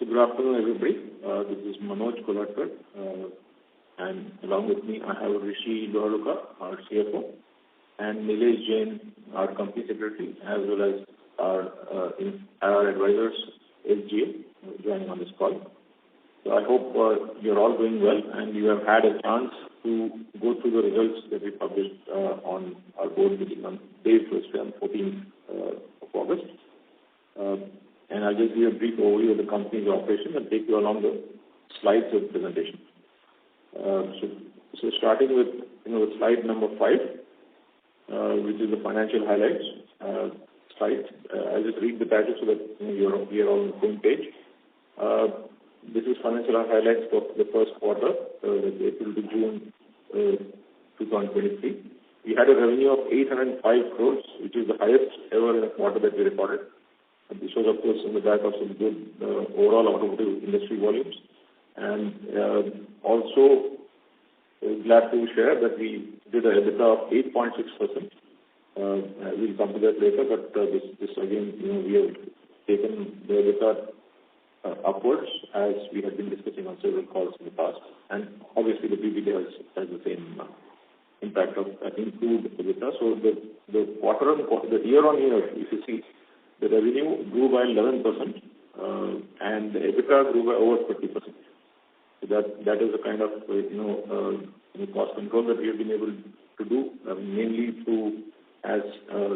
So good afternoon, everybody. This is Manoj Kolhatkar, and along with me, I have Rishi Loharuka, our CFO, and Nilesh Jain, our company secretary, as well as our advisors, SGA, joining on this call. So I hope you're all doing well, and you have had a chance to go through the results that we published on our board meeting on day 14th of August. And I'll just give a brief overview of the company's operation and take you along the slides of the presentation. So starting with slide number 5, which is the financial highlights slide. I'll just read the title so that we are all on the same page. This is financial highlights for the first quarter, April to June 2023. We had a revenue of 805 crores, which is the highest ever in a quarter that we recorded. And this was, of course, in the back of some good overall automotive industry volumes. And also, glad to share that we did an EBITDA of 8.6%. We'll come to that later, but this again, we have taken the EBITDA upwards, as we have been discussing on several calls in the past. And obviously, the PBT has the same impact of improved EBITDA. So the year-on-year, if you see, the revenue grew by 11%, and the EBITDA grew by over 30%. So that is the kind of cost control that we have been able to do, mainly through, as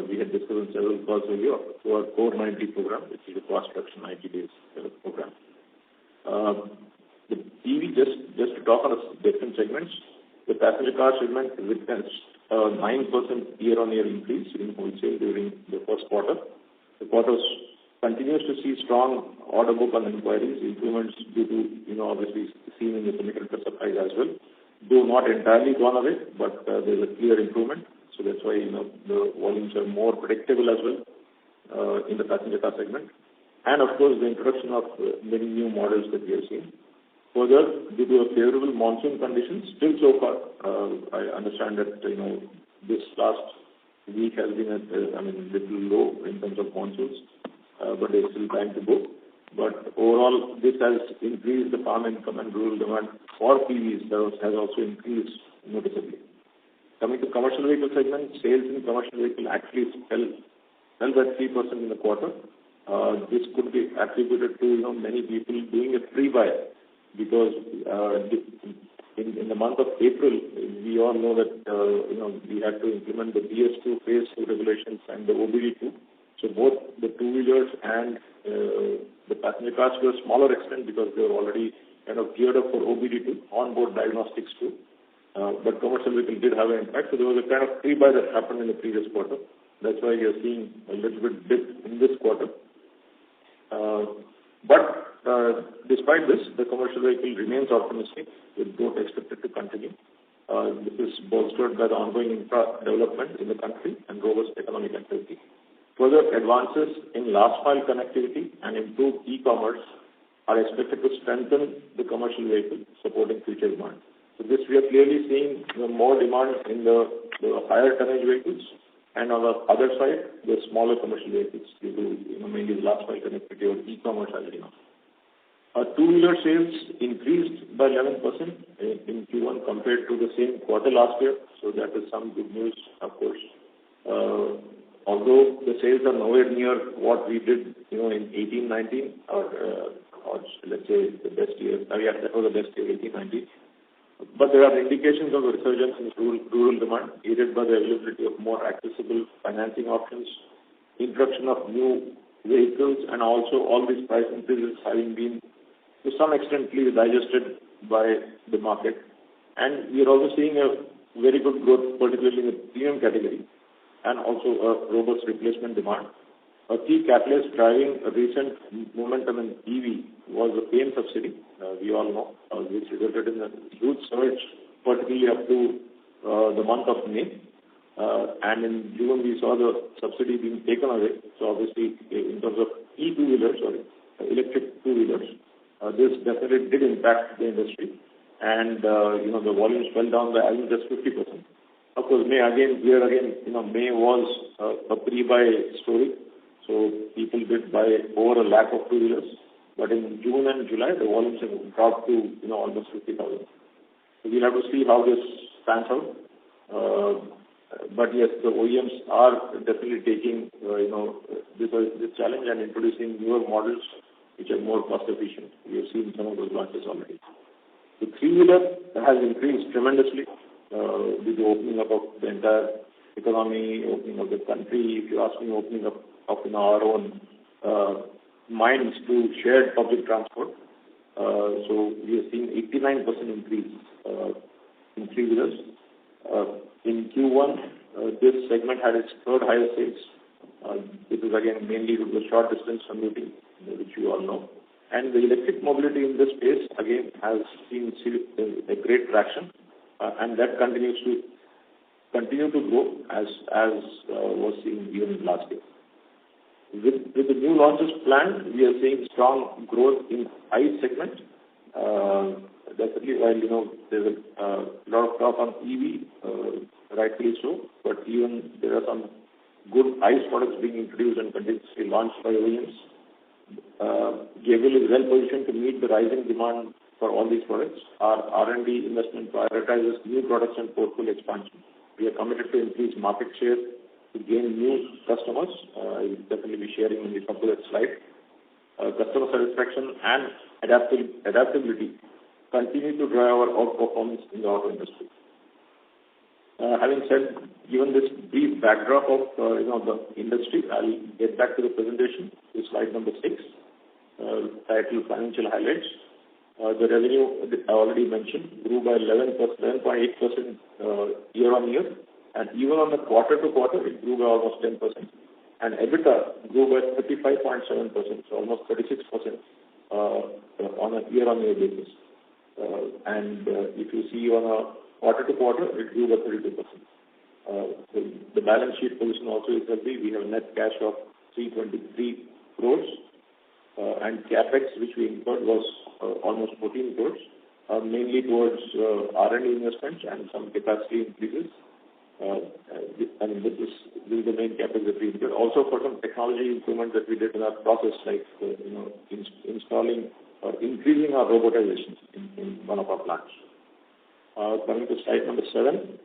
we had discussed in several calls earlier, through our Core 90 program, which is a cost reduction 90 days program. The EV, just to talk on the different segments, the passenger car segment witnessed a 9% year-on-year increase in wholesale during the first quarter. The quarter continues to see strong order book on inquiries, improvements due to, obviously seen in the semiconductor supplies as well. Though not entirely gone away, but there's a clear improvement. So that's why, the volumes are more predictable as well in the passenger car segment. And of course, the introduction of many new models that we have seen. Further, due to a favorable monsoon conditions, still so far, I understand that, this last week has been a little low in terms of monsoons, but there's still time to go. But overall, this has increased the farm income and rural demand for PVs has also increased noticeably. Coming to commercial vehicle segment, sales in commercial vehicle actually fell by 3% in the quarter. This could be attributed to many people doing a pre-buy because in the month of April, we all know that we had to implement the BS2 phase 2 regulations and the OBD2. So both the two-wheelers and the passenger cars to a smaller extent because they were already kind of geared up for OBD2, on-board diagnostics too. But commercial vehicle did have an impact. So there was a kind of pre-buy that happened in the previous quarter. That's why you're seeing a little bit dip in this quarter. But despite this, the commercial vehicle remains optimistic with growth expected to continue. This is bolstered by the ongoing infra development in the country and robust economic activity. Further advances in last mile connectivity and improved e-commerce are expected to strengthen the commercial vehicle, supporting future demand. So this we are clearly seeing more demand in the higher tonnage vehicles, and on the other side, the smaller commercial vehicles due to mainly the last mile connectivity or e-commerce as you know. Two-wheeler sales increased by 11% in Q1 compared to the same quarter last year. So that is some good news, of course. Although the sales are nowhere near what we did, in 18-19 or let's say the best year. That was the best year, 18-19. But there are indications of a resurgence in rural demand, aided by the availability of more accessible financing options, introduction of new vehicles, and also all these price increases having been to some extent digested by the market. And we are also seeing a very good growth, particularly in the premium category, and also a robust replacement demand. A key catalyst driving a recent momentum in EV was the FAME subsidy, we all know, which resulted in a huge surge, particularly up to the month of May. And in June, we saw the subsidy being taken away. So obviously, in terms of e-two-wheelers or electric two-wheelers, this definitely did impact the industry. And, the volumes fell down by almost just 50%. Of course, May was a pre-buy story. So people did buy over a lakh of two-wheelers. but in June and July, the volumes have dropped to, almost 50,000. So we'll have to see how this pans out. But yes, the OEMs are definitely taking, this challenge and introducing newer models which are more cost efficient. We have seen some of those launches already. The three-wheeler has increased tremendously with the opening up of the entire economy, opening of the country. If you ask me, opening up of our own minds to shared public transport. So we are seeing 89% increase in three-wheelers. In Q1, this segment had its third highest sales. This is again mainly due to the short distance commuting, which you all know. And the electric mobility in this space again has seen a great traction, and that continues to grow as was seen even last year. With the new launches planned, we are seeing strong growth in ICE segment. Definitely, while there's a lot of talk on EV, rightfully so, but even there are some good ICE products being introduced and continuously launched by OEMs. Gabriel is well positioned to meet the rising demand for all these products. Our R&D investment prioritizes new products and portfolio expansion. We are committed to increase market share to gain new customers. I will definitely be sharing when we come to that slide. Customer satisfaction and adaptability continue to drive our outperformance in the auto industry. Having said, given this brief backdrop of the industry, I'll get back to the presentation. To slide number 6, titled Financial Highlights. The revenue, I already mentioned, grew by 11.8% year on year, and even on the quarter to quarter, it grew by almost 10%. And EBITDA grew by 35.7%, so almost 36% on a year on year basis. And if you see on a quarter to quarter, it grew by 32%. So the balance sheet position also is healthy. We have a net cash of 323 crores, and capex which we incurred was almost 14 crores, mainly towards R&D investments and some capacity increases. This is the main capex that we incurred. Also for some technology improvements that we did in our process, like installing or increasing our robotization in one of our plants. Coming to slide number 7,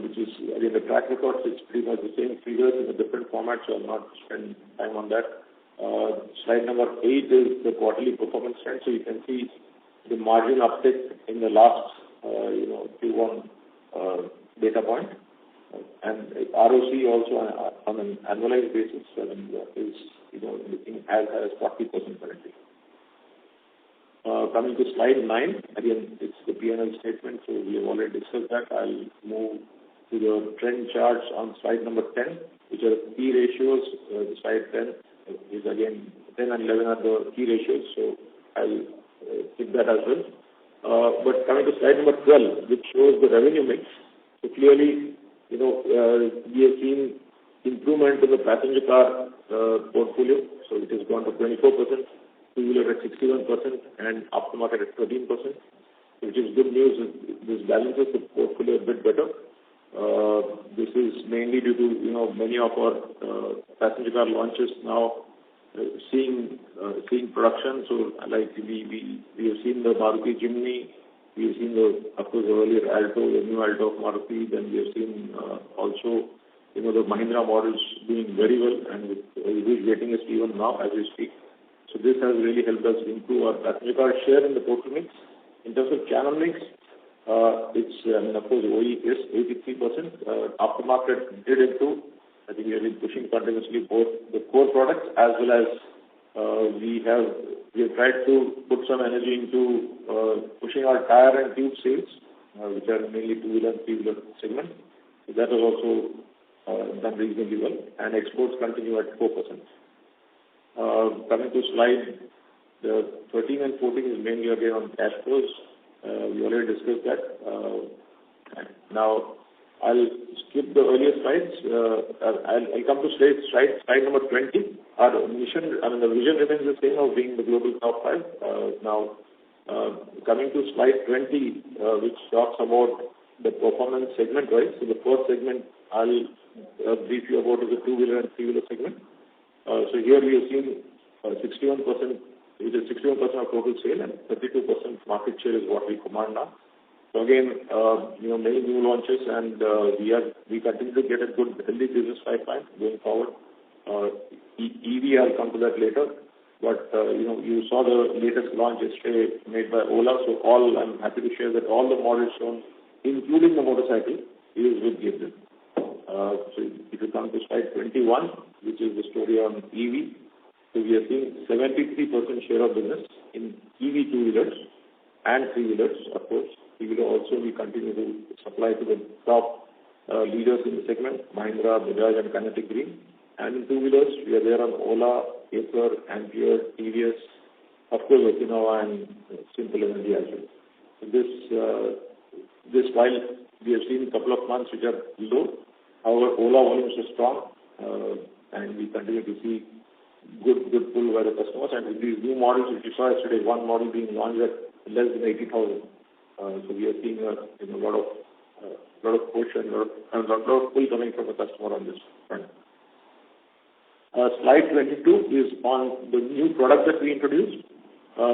which is again the track record. It's pretty much the same figures in a different format, so I'll not spend time on that. Slide number 8 is the quarterly performance trend. So you can see the margin uptick in the last Q1 data point, and ROC also on an annualized basis is looking as high as 40% currently. Coming to slide 9, again it's the P&L statement, so we have already discussed that. I'll move to the trend charts on slide number 10, which are key ratios. Slide 10 is again 10 and 11 are the key ratios, so I'll keep that as well. But coming to slide number 12, which shows the revenue mix. So clearly, we have seen improvement in the passenger car portfolio. So it has gone to 24%, two-wheeler at 61%, and aftermarket at 13%, which is good news. This balances the portfolio a bit better. This is mainly due to many of our passenger car launches now seeing production. So like we have seen the Maruti Jimny, we have seen of course the earlier Alto, the new Alto of Maruti. Then we have seen also the Mahindra models doing very well, and with huge waiting list even now as we speak. So this has really helped us improve our passenger car share in the total mix. In terms of channel mix, it's of course OE is 83%. Aftermarket did improve. I think we have been pushing continuously both the core products as well as we have tried to put some energy into pushing our tire and tube sales, which are mainly two-wheeler and three-wheeler segment. So that was also done reasonably well, and exports continue at 4%. Coming to slide 13 and 14 is mainly again on cash flows. We already discussed that. Now I'll skip the earlier slides. I'll come to slide number 20. Our mission, the vision remains the same of being the global top 5. Now, coming to slide 20, which talks about the performance segment, right? So the first segment I'll brief you about is the two-wheeler and three-wheeler segment. So here we have seen 61%, which is 61% of total sale, and 32% market share is what we command now. So again, many new launches, and we continue to get a good, healthy business pipeline going forward. EV, I'll come to that later. But, you saw the latest launch yesterday made by Ola. So I'm happy to share that all the models shown, including the motorcycle, is with Gabriel. So if you come to slide 21, which is the story on EV, so we are seeing 73% share of business in EV two-wheelers and three-wheelers, of course. Three-wheeler also we continue to supply to the top leaders in the segment, Mahindra, Bajaj and Kinetic Green. And in two-wheelers, we are there on Ola, Ather, Ampere, TVS, of course, Okinawa and Simple Energy as well. So this while we have seen a couple of months which are low, our Ola volumes are strong, and we continue to see good pull by the customers. And with these new models, which you saw yesterday, one model being launched at less than 80,000. So we are seeing a lot of push and a lot of pull coming from the customer on this front. Slide 22 is on the new product that we introduced.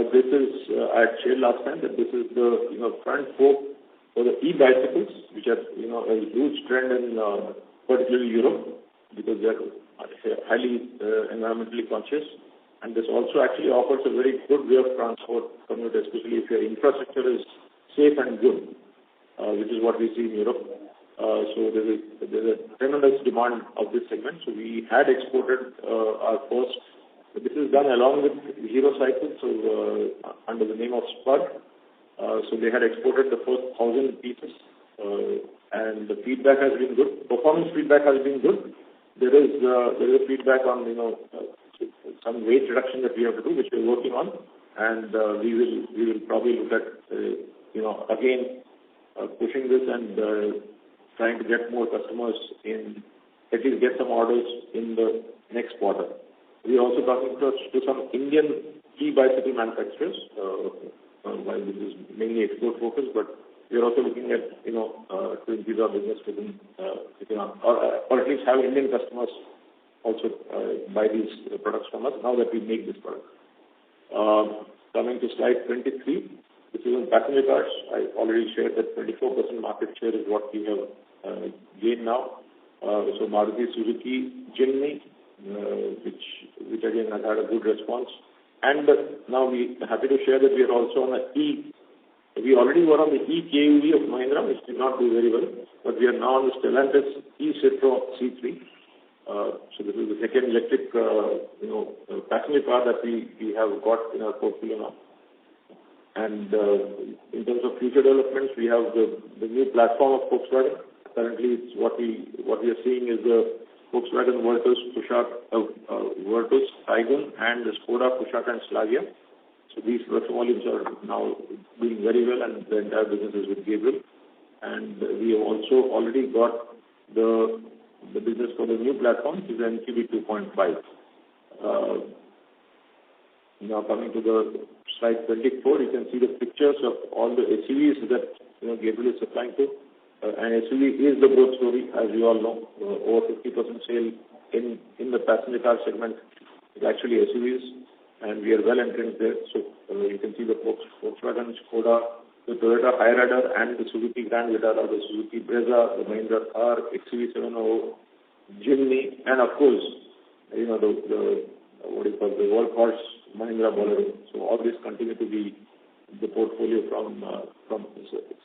This is, I had shared last time that this is the front fork for the e-bicycles, which are, a huge trend in particularly Europe, because they are highly environmentally conscious. And this also actually offers a very good way of transport commute, especially if your infrastructure is safe and good, which is what we see in Europe. So there's a tremendous demand of this segment. So we had exported our first. This is done along with Hero Cycles, so under the name of Spud. So they had exported the first 1,000 pieces, and the feedback has been good. Performance feedback has been good. There is feedback on some weight reduction that we have to do, which we're working on, and we will probably look at again pushing this and trying to get more customers in, at least get some orders in the next quarter. We are also talking to some Indian e-bicycle manufacturers, while this is mainly export focused, but we are also looking at, to increase our business within, or at least have Indian customers also buy these products from us now that we make this product. Coming to slide 23, this is on passenger cars. I already shared that 24% market share is what we have gained now. So Maruti Suzuki Jimny, which again has had a good response. And now we are happy to share that we are also on we already were on the e-KUV of Mahindra, which did not do very well, but we are now on the Stellantis e-Citroën C3. So this is the second electric, passenger car that we have got in our portfolio now. And in terms of future developments, we have the new platform of Volkswagen. Currently, it's what we are seeing is the Volkswagen Virtus, Virtus, Taygun, and the Skoda Kushaq and Slavia. So these production volumes are now doing very well, and the entire business is with Gabriel. And we have also already got the business for the new platform, which is MQB 2.5. Now coming to the slide 24, you can see the pictures of all the SUVs that Gabriel is supplying to. And SUV is the growth story, as you all know. Over 50% sale in the passenger car segment is actually SUVs, and we are well entrenched there. So you can see the Volkswagen, Skoda, the Toyota Hyryder, and the Suzuki Grand Vitara, the Suzuki Brezza, the Mahindra Thar, XUV700, Jimny, and of course, the workhorse Mahindra Bolero. So all this continue to be the portfolio from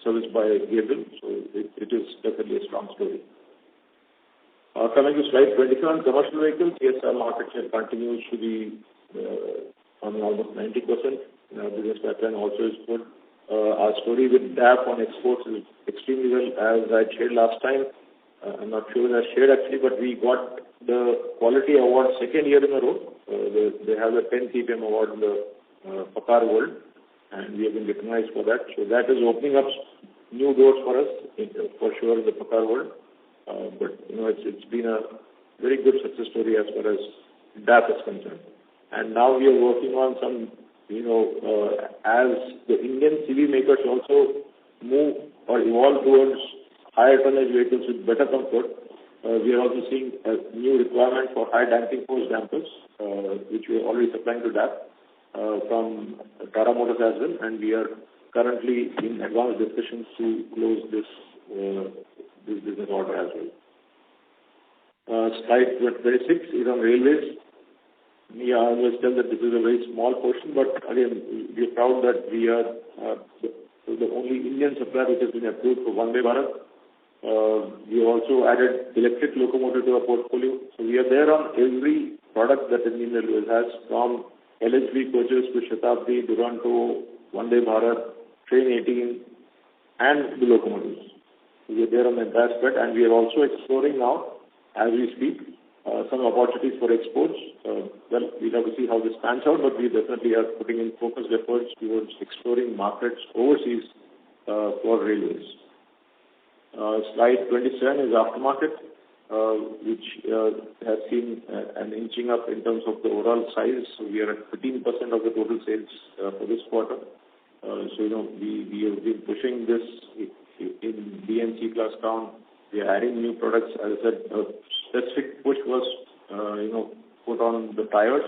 serviced by Gabriel. So it is definitely a strong story. Coming to slide 27, commercial vehicles, yes, our market share continues to be on almost 90%. Business pipeline also is good. Our story with DAF on exports is extremely well, as I shared last time. I'm not sure that I shared actually, but we got the quality award second year in a row. They have the 10th TPM award in the PACCAR world, and we have been recognized for that. So that is opening up new doors for us, for sure, in the PACCAR world. But it's been a very good success story as far as DAF is concerned. And now we are working on some, as the Indian CV makers also move or evolve towards higher tonnage vehicles with better comfort. We are also seeing a new requirement for high damping force dampers, which we are already supplying to DAP from Tata Motors as well, and we are currently in advanced discussions to close this business order as well. Slide 26 is on railways. I always tell that this is a very small portion, but again, we are proud that we are the only Indian supplier which has been approved for Vande Bharat. We also added electric locomotive to our portfolio. So we are there on every product that Indian Railways has, from LHB coaches to Shatabdi, Duronto, Vande Bharat, Train 18, and the locomotives. So we are there on the entire spread, and we are also exploring now, as we speak, some opportunities for exports. Well, we'll have to see how this pans out, but we definitely are putting in focused efforts towards exploring markets overseas for railways. Slide 27 is aftermarket, which has seen an inching up in terms of the overall size. So we are at 15% of the total sales for this quarter. So, we have been pushing this in B and C class town. We are adding new products. As I said, a specific push was, put on the tires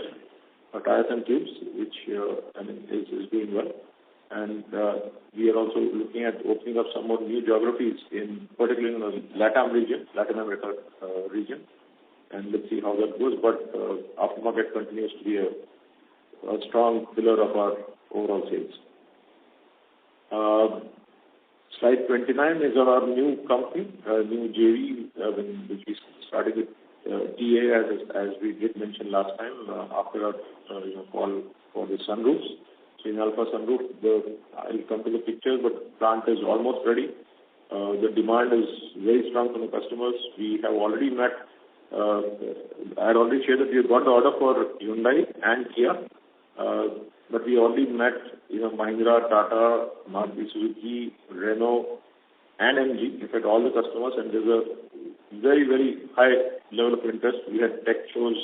and tubes, which is doing well. And we are also looking at opening up some more new geographies, particularly in the Latin America region. And let's see how that goes. But aftermarket continues to be a strong pillar of our overall sales. Slide 29 is on our new company, new JV, which we started with TA, as we did mention last time, after our call for the sunroofs. So in Alpha Sunroof, I'll come to the pictures, but plant is almost ready. The demand is very strong from the customers. We have already met, I had already shared that we have got the order for Hyundai and Kia, but we already met Mahindra, Tata, Maruti Suzuki, Renault, and MG, in fact all the customers, and there's a very, very high level of interest. We had tech shows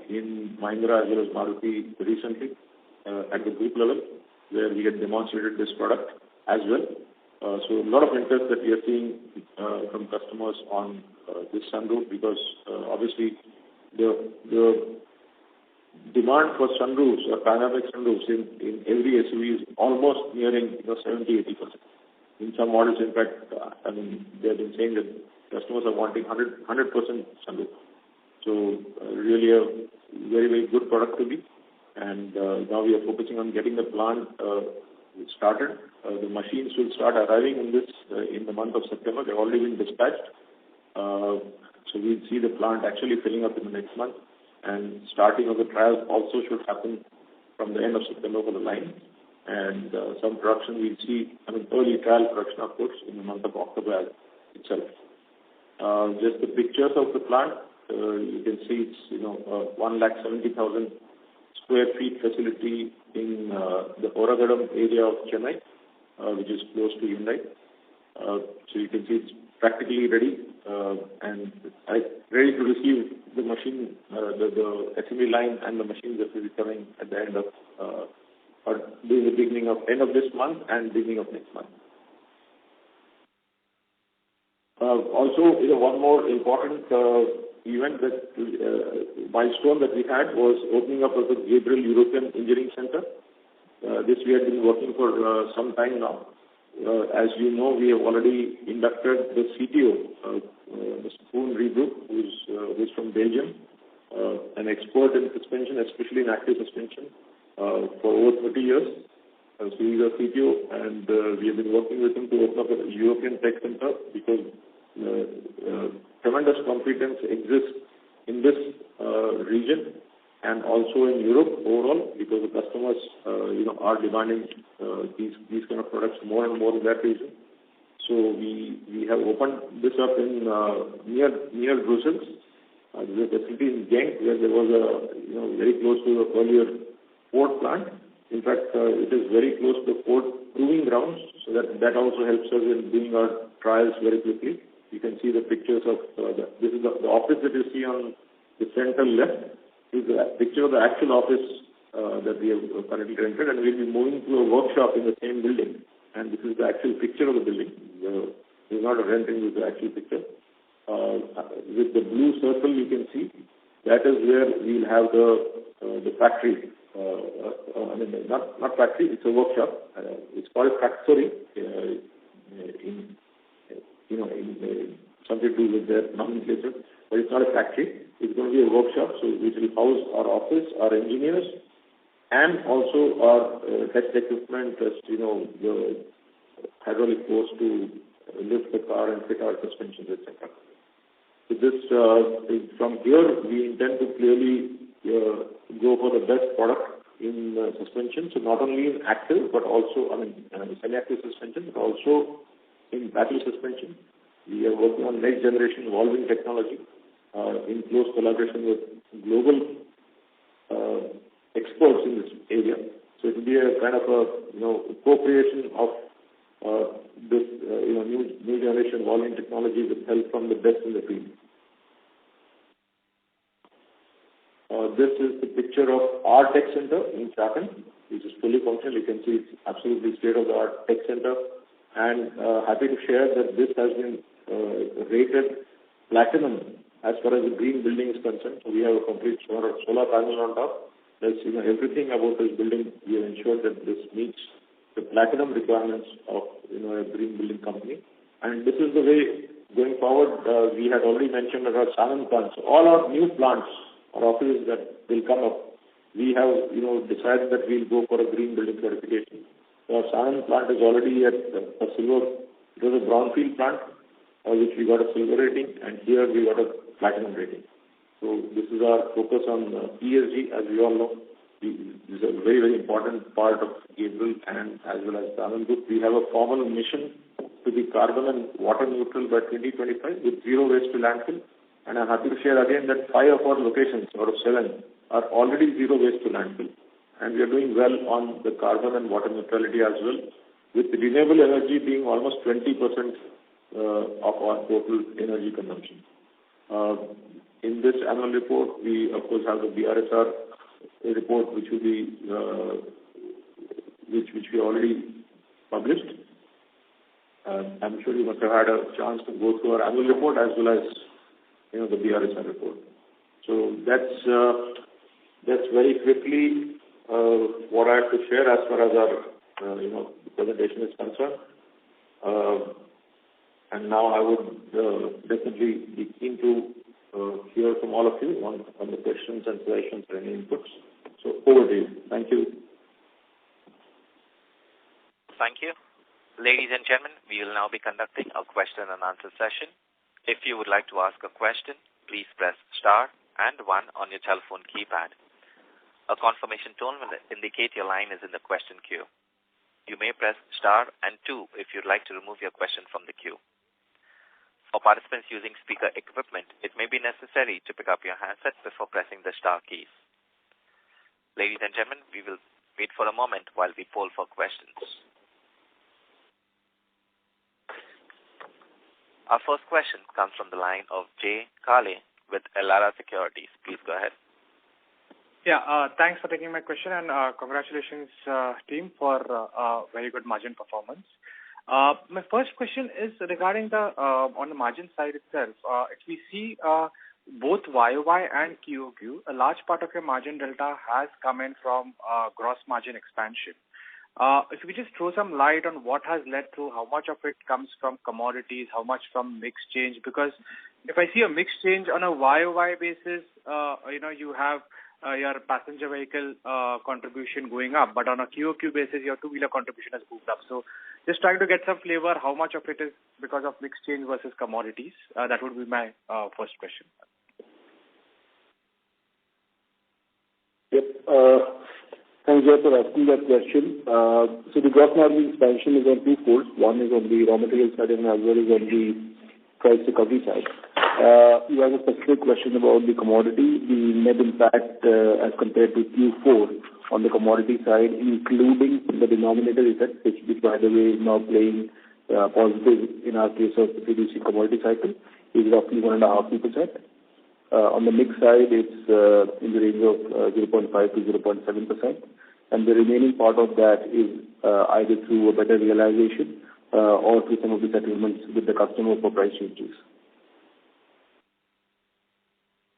in Mahindra as well as Maruti recently at the group level, where we had demonstrated this product as well. So a lot of interest that we are seeing from customers on this sunroof, because obviously the demand for sunroofs or panoramic sunroofs in every SUV is almost nearing 70-80%. In some models, in fact, they have been saying that customers are wanting 100% sunroof. So really a very, very good product to be. And now we are focusing on getting the plant started. The machines will start arriving in the month of September. They've already been dispatched. So we'll see the plant actually filling up in the next month. And starting of the trials also should happen from the end of September for the line. And some production we'll see, early trial production, of course, in the month of October itself. Just the pictures of the plant. You can see it's 170,000 square feet facility in the Oragadam area of Chennai, which is close to Hyundai. So you can see it's practically ready and ready to receive the machine, the assembly line and the machines that will be coming at the end of or during the end of this month and beginning of next month. Also, one more important event milestone that we had was opening up of the Gabriel European Engineering Center. This we have been working for some time now. As you know, we have already inducted the CTO, Mr. Poon Rebrook, who's from Belgium, an expert in suspension, especially in active suspension, for over 30 years. So he's a CTO, and we have been working with him to open up a European Tech Center, because tremendous competence exists in this region and also in Europe overall, because the customers are demanding these kind of products more and more in that region. So we have opened this up in near Brussels. There's a facility in Genk where there was a very close to the earlier Ford plant. In fact, it is very close to the Ford proving grounds, so that also helps us in doing our trials very quickly. You can see the pictures of this is the office that you see on the central left. Is the picture of the actual office that we have currently rented, and we'll be moving to a workshop in the same building. And this is the actual picture of the building. It's not a renting, it's the actual picture. with the blue circle you can see, that is where we'll have the factory. Not factory, it's a workshop. It's called factory in something to do with their nomenclature, but it's not a factory. It's going to be a workshop, so which will house our office, our engineers, and also our test equipment, the hydraulic force to lift the car and fit our suspensions, etc. So this, from here, we intend to clearly go for the best product in suspension. So not only in active, but also, semi-active suspension, but also in battery suspension. We are working on next generation evolving technology in close collaboration with global experts in this area. So it will be a kind of a co-creation of this new generation evolving technology with help from the best in the field. This is the picture of our tech center in Chakan, which is fully functional. You can see it's absolutely state-of-the-art tech center. And happy to share that this has been rated platinum as far as the green building is concerned. So we have a complete solar panel on top. There's everything about this building. We have ensured that this meets the platinum requirements of a green building company. And this is the way going forward. We had already mentioned about Sanand plants. So all our new plants or offices that will come up, we have decided that we'll go for a green building certification. So our Sanand plant is already at a silver. It was a brownfield plant, which we got a silver rating, and here we got a platinum rating. So this is our focus on ESG, as we all know. This is a very, very important part of Gabriel and as well as Sanand Group. We have a formal mission to be carbon and water neutral by 2025 with zero waste to landfill. And I'm happy to share again that 5 of our locations out of 7 are already zero waste to landfill. And we are doing well on the carbon and water neutrality as well, with renewable energy being almost 20% of our total energy consumption. In this annual report, we of course have the BRSR report, which will be which we already published. I'm sure you must have had a chance to go through our annual report as well as the BRSR report. So that's very quickly what I have to share as far as our presentation is concerned. And now I would definitely be keen to hear from all of you on the questions and suggestions and inputs. So over to you. Thank you. Thank you. Ladies and gentlemen, we will now be conducting a question and answer session. If you would like to ask a question, please press star and 1 on your telephone keypad. A confirmation tone will indicate your line is in the question queue. You may press star and 2 if you'd like to remove your question from the queue. For participants using speaker equipment, it may be necessary to pick up your handset before pressing the star keys. Ladies and gentlemen, we will wait for a moment while we poll for questions. Our first question comes from the line of Jay Kale with Elara Securities. Please go ahead. Yeah, thanks for taking my question, and congratulations, team, for very good margin performance. My first question is regarding on the margin side itself. If we see both YOY and QOQ, a large part of your margin delta has come in from gross margin expansion. If you could just throw some light on what has led to, how much of it comes from commodities, how much from mix change, because if I see a mix change on a YOY basis, you have your passenger vehicle contribution going up, but on a QOQ basis, your two-wheeler contribution has moved up. So just trying to get some flavor, how much of it is because of mix change versus commodities. That would be my first question. Yep. Thanks, Jay, for asking that question. So the gross margin expansion is on two folds. One is on the raw material side and as well as on the price recovery side. You have a specific question about the commodity. The net impact as compared to Q4 on the commodity side, including the denominator effect, which by the way is now playing positive in our case of reducing commodity cycle, is roughly 1.5%. On the mix side, it's in the range of 0.5 to 0.7%. And the remaining part of that is either through a better realization or through some of the settlements with the customer for price changes.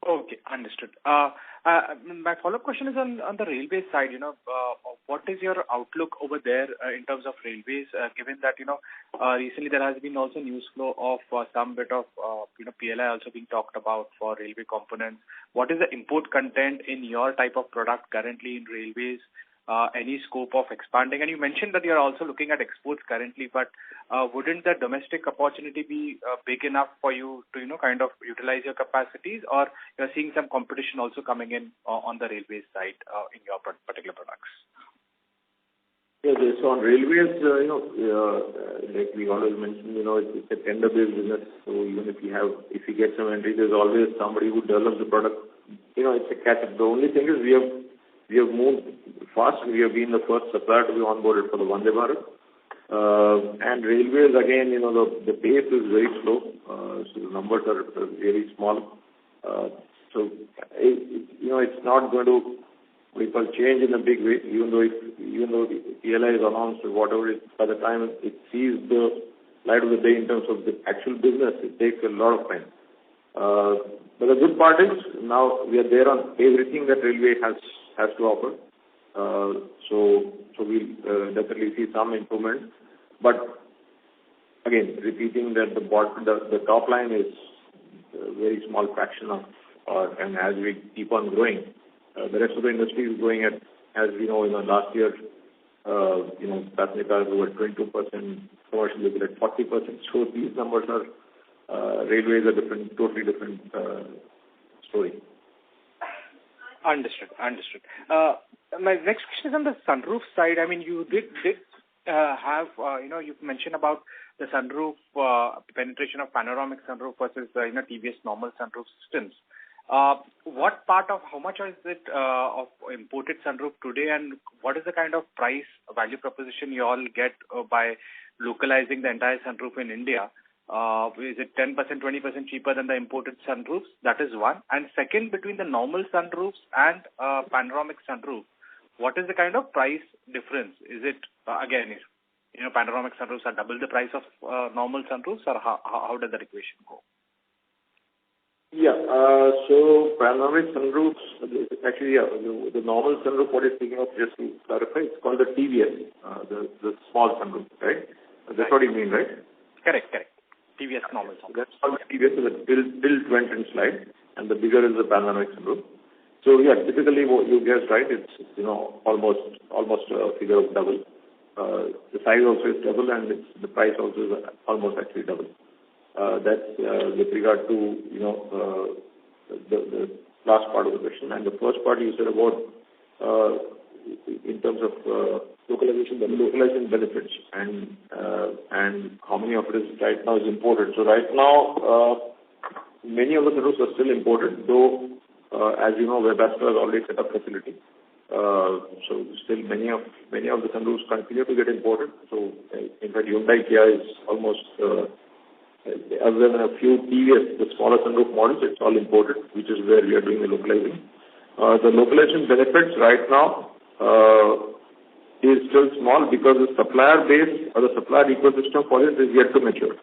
Okay, understood. My follow-up question is on the railway side. What is your outlook over there in terms of railways, given that, recently there has been also news flow of some bit of, PLI also being talked about for railway components. What is the import content in your type of product currently in railways? Any scope of expanding? And you mentioned that you're also looking at exports currently, but wouldn't the domestic opportunity be big enough for you to, kind of utilize your capacities, or you're seeing some competition also coming in on the railway side in your particular products? Yeah, so on railways, like we always mentioned, it's a tender-based business. So even if you get some entry, there's always somebody who develops the product. It's a catch-up. The only thing is we have moved fast. We have been the first supplier to be onboarded for the Vande Bharat. And railways, again, the pace is very slow. So the numbers are really small. So, it's not going to change in a big way, even though the PLI is announced or whatever, by the time it sees the light of the day in terms of the actual business, it takes a lot of time. But the good part is now we are there on everything that railway has to offer. So we'll definitely see some improvement. But again, repeating that the top line is a very small fraction of, and as we keep on growing, the rest of the industry is growing at, as we know, last year, passenger cars were 22%, commercial vehicle at 40%. So these numbers are, railways are totally different story. Understood. My next question is on the sunroof side. I mean, you did have, you mentioned about the sunroof penetration of panoramic sunroof versus, TVS normal sunroof systems. What part of, how much is it of imported sunroof today, and what is the kind of price value proposition you all get by localizing the entire sunroof in India? Is it 10%, 20% cheaper than the imported sunroofs? That is one. And second, between the normal sunroofs and panoramic sunroof, what is the kind of price difference? Is it, again, panoramic sunroofs are double the price of normal sunroofs, or how does that equation go? Yeah, so panoramic sunroofs, actually, the normal sunroof, what you're speaking of, just to clarify, it's called the TVS, the small sunroof, right? That's what you mean, right? Correct. TVS normal sunroof. That's called TVS, so the built vent and slide, and the bigger is the panoramic sunroof. So yeah, typically what you guessed right, it's almost a figure of double. The size also is double, and the price also is almost actually double. That's with regard to the last part of the question. And the first part you said about in terms of localization benefits and how many of it is right now is imported. So right now many of the sunroofs are still imported, though as you know, Webasto has already set up facility. So still many of the sunroofs continue to get imported. So in fact, Hyundai Kia is almost other than a few TVS, the smaller sunroof models, it's all imported, which is where we are doing the localizing. The localization benefits right now is still small because the supplier base or the supplier ecosystem for it is yet to mature.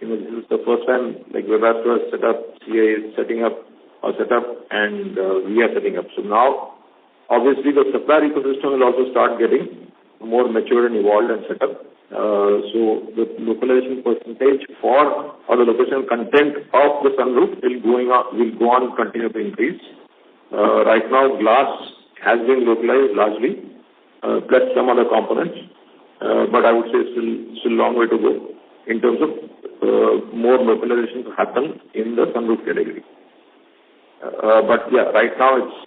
This is the first time like Webasto has set up, CA is setting up, and we are setting up. So now, obviously, the supplier ecosystem will also start getting more mature and evolved and set up. So the localization percentage or the localization content of the sunroof will go on continue to increase. Right now, glass has been localized largely, plus some other components, but I would say still long way to go in terms of more localization to happen in the sunroof category. But yeah, right now it's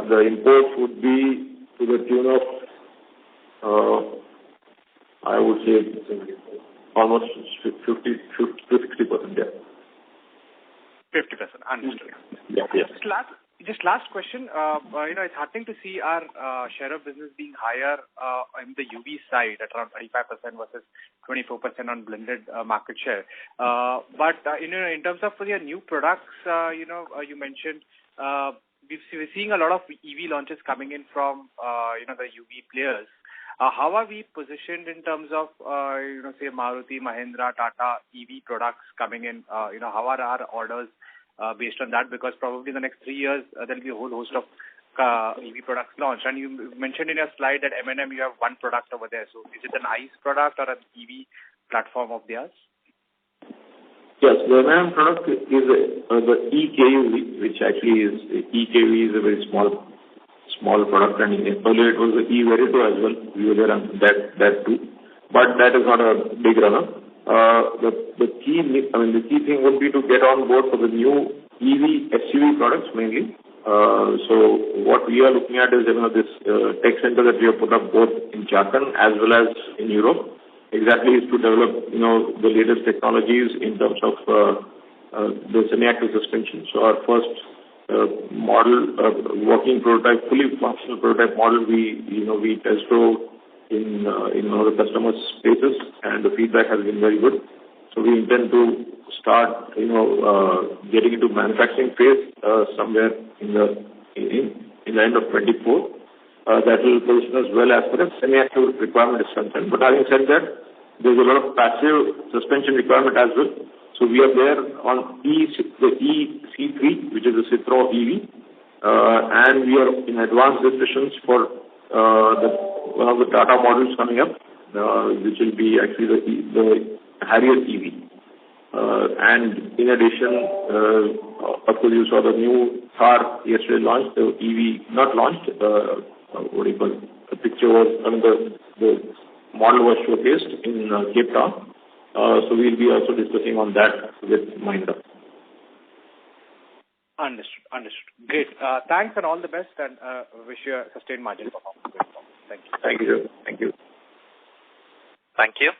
the imports would be to the tune of I would say almost 50 to 60%. Yeah. 50%. Understood. Yeah. Just last question. It's heartening to see our share of business being higher in the UV side at around 35% versus 24% on blended market share. But in terms of your new products, you mentioned we're seeing a lot of EV launches coming in from the UV players. How are we positioned in terms of say Maruti, Mahindra, Tata EV products coming in? How are our orders based on that? Because probably in the next 3 years, there'll be a whole host of EV products launched. And you mentioned in your slide that M&M, you have one product over there. So is it an ICE product or an EV platform of theirs? Yes, the M&M product is the EKUV, which actually is, EKUV is a very small product, and earlier it was the E-Verito as well. We were there on that too. But that is not a big runner. The key thing would be to get on board for the new EV SUV products mainly. So what we are looking at is, this tech center that we have put up both in Jharkhand as well as in Europe, exactly is to develop, the latest technologies in terms of the semi-active suspension. So our first model, working prototype, fully functional prototype model, we test drove in the customer spaces, and the feedback has been very good. So we intend to start, getting into manufacturing phase somewhere in the end of 24. That will position us well as far as semi-active requirement is concerned. But having said that, there's a lot of passive suspension requirement as well. So we are there on the EC3, which is the Citroën EV, and we are in advanced discussions for one of the Tata models coming up, which will be actually the Harrier EV. And in addition, of course, you saw the new car yesterday launched, the EV, not launched, the picture was, the model was showcased in Cape Town. So we'll be also discussing on that with Mahindra. Understood. Great. Thanks and all the best, and wish you a sustained margin performance. Thank you. Thank you. Thank you. Thank you.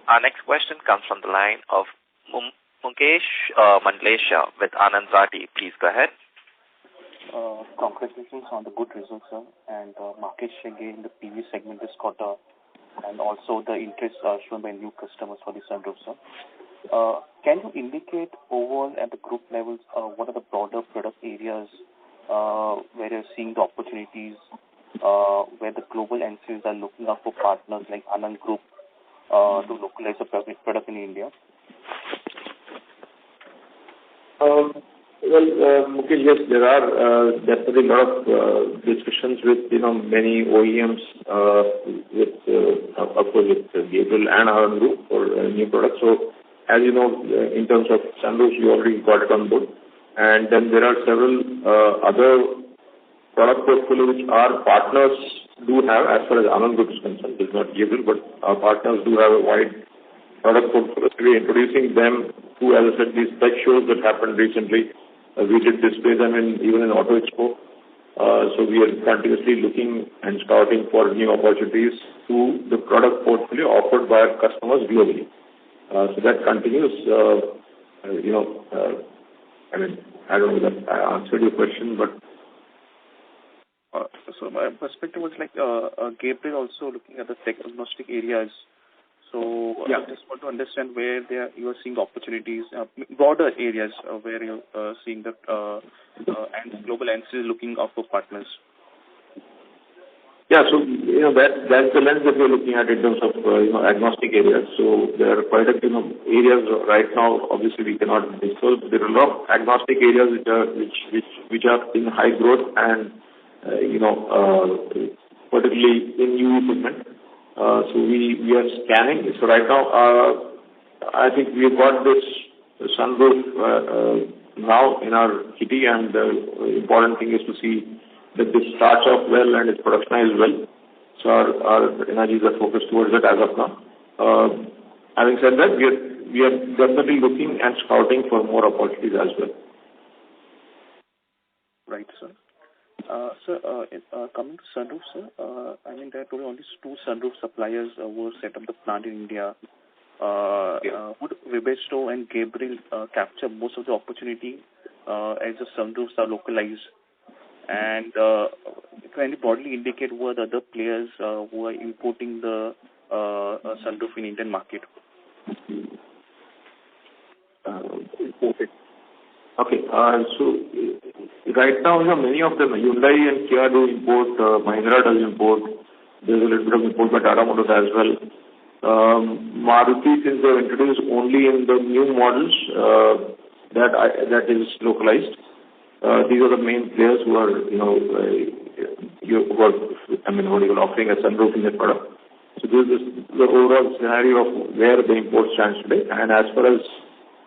Our next question comes from the line of Mukesh Mandlesha with Anand Rathi. Please go ahead. Congratulations on the good results, sir, and market share gain in the PV segment this quarter, and also the interest shown by new customers for the sunroof, sir. Can you indicate overall at the group levels what are the broader product areas where you're seeing the opportunities, where the global entities are looking out for partners like Anand Group to localize the product in India? Mukesh, yes, there are definitely a lot of discussions with many OEMs, of course with Gabriel and Anand Group for new products. So as you know, in terms of sunroofs, we already got it on board, and then there are several other product portfolio which our partners do have as far as Anand Group is concerned. It's not Gabriel, but our partners do have a wide product portfolio. We're introducing them to, as I said, these tech shows that happened recently. We did display them even in Auto Expo. So we are continuously looking and scouting for new opportunities to the product portfolio offered by our customers globally. So that continues. I don't know that I answered your question, but. So my perspective was like Gabriel also looking at the tech-agnostic areas. So yeah. I just want to understand where you are seeing opportunities, broader areas where you're seeing that and global entities looking out for partners. Yeah, so that's the lens that we're looking at in terms of agnostic areas. So there are quite a few areas right now. Obviously, we cannot disclose. There are a lot of agnostic areas which are in high growth and particularly in UV segment. So we are scanning. So right now, I think we've got this sunroof now in our kitty, and the important thing is to see that this starts off well and it's productionized well. So our energies are focused towards it as of now. Having said that, we are definitely looking and scouting for more opportunities as well. Right, sir. Coming to sunroof, sir, there are only two sunroof suppliers who set up the plant in India. Would Webasto and Gabriel capture most of the opportunity as the sunroofs are localized? And can you broadly indicate who are the other players who are importing the sunroof in Indian market? Okay. So right now, many of them, Hyundai and Kia do import, Mahindra does import. There's a little bit of import by Tata Motors as well. Maruti, since they've introduced only in the new models, that is localized. These are the main players who are, offering a sunroof in their product. So this is the overall scenario of where the import stands today. And as far as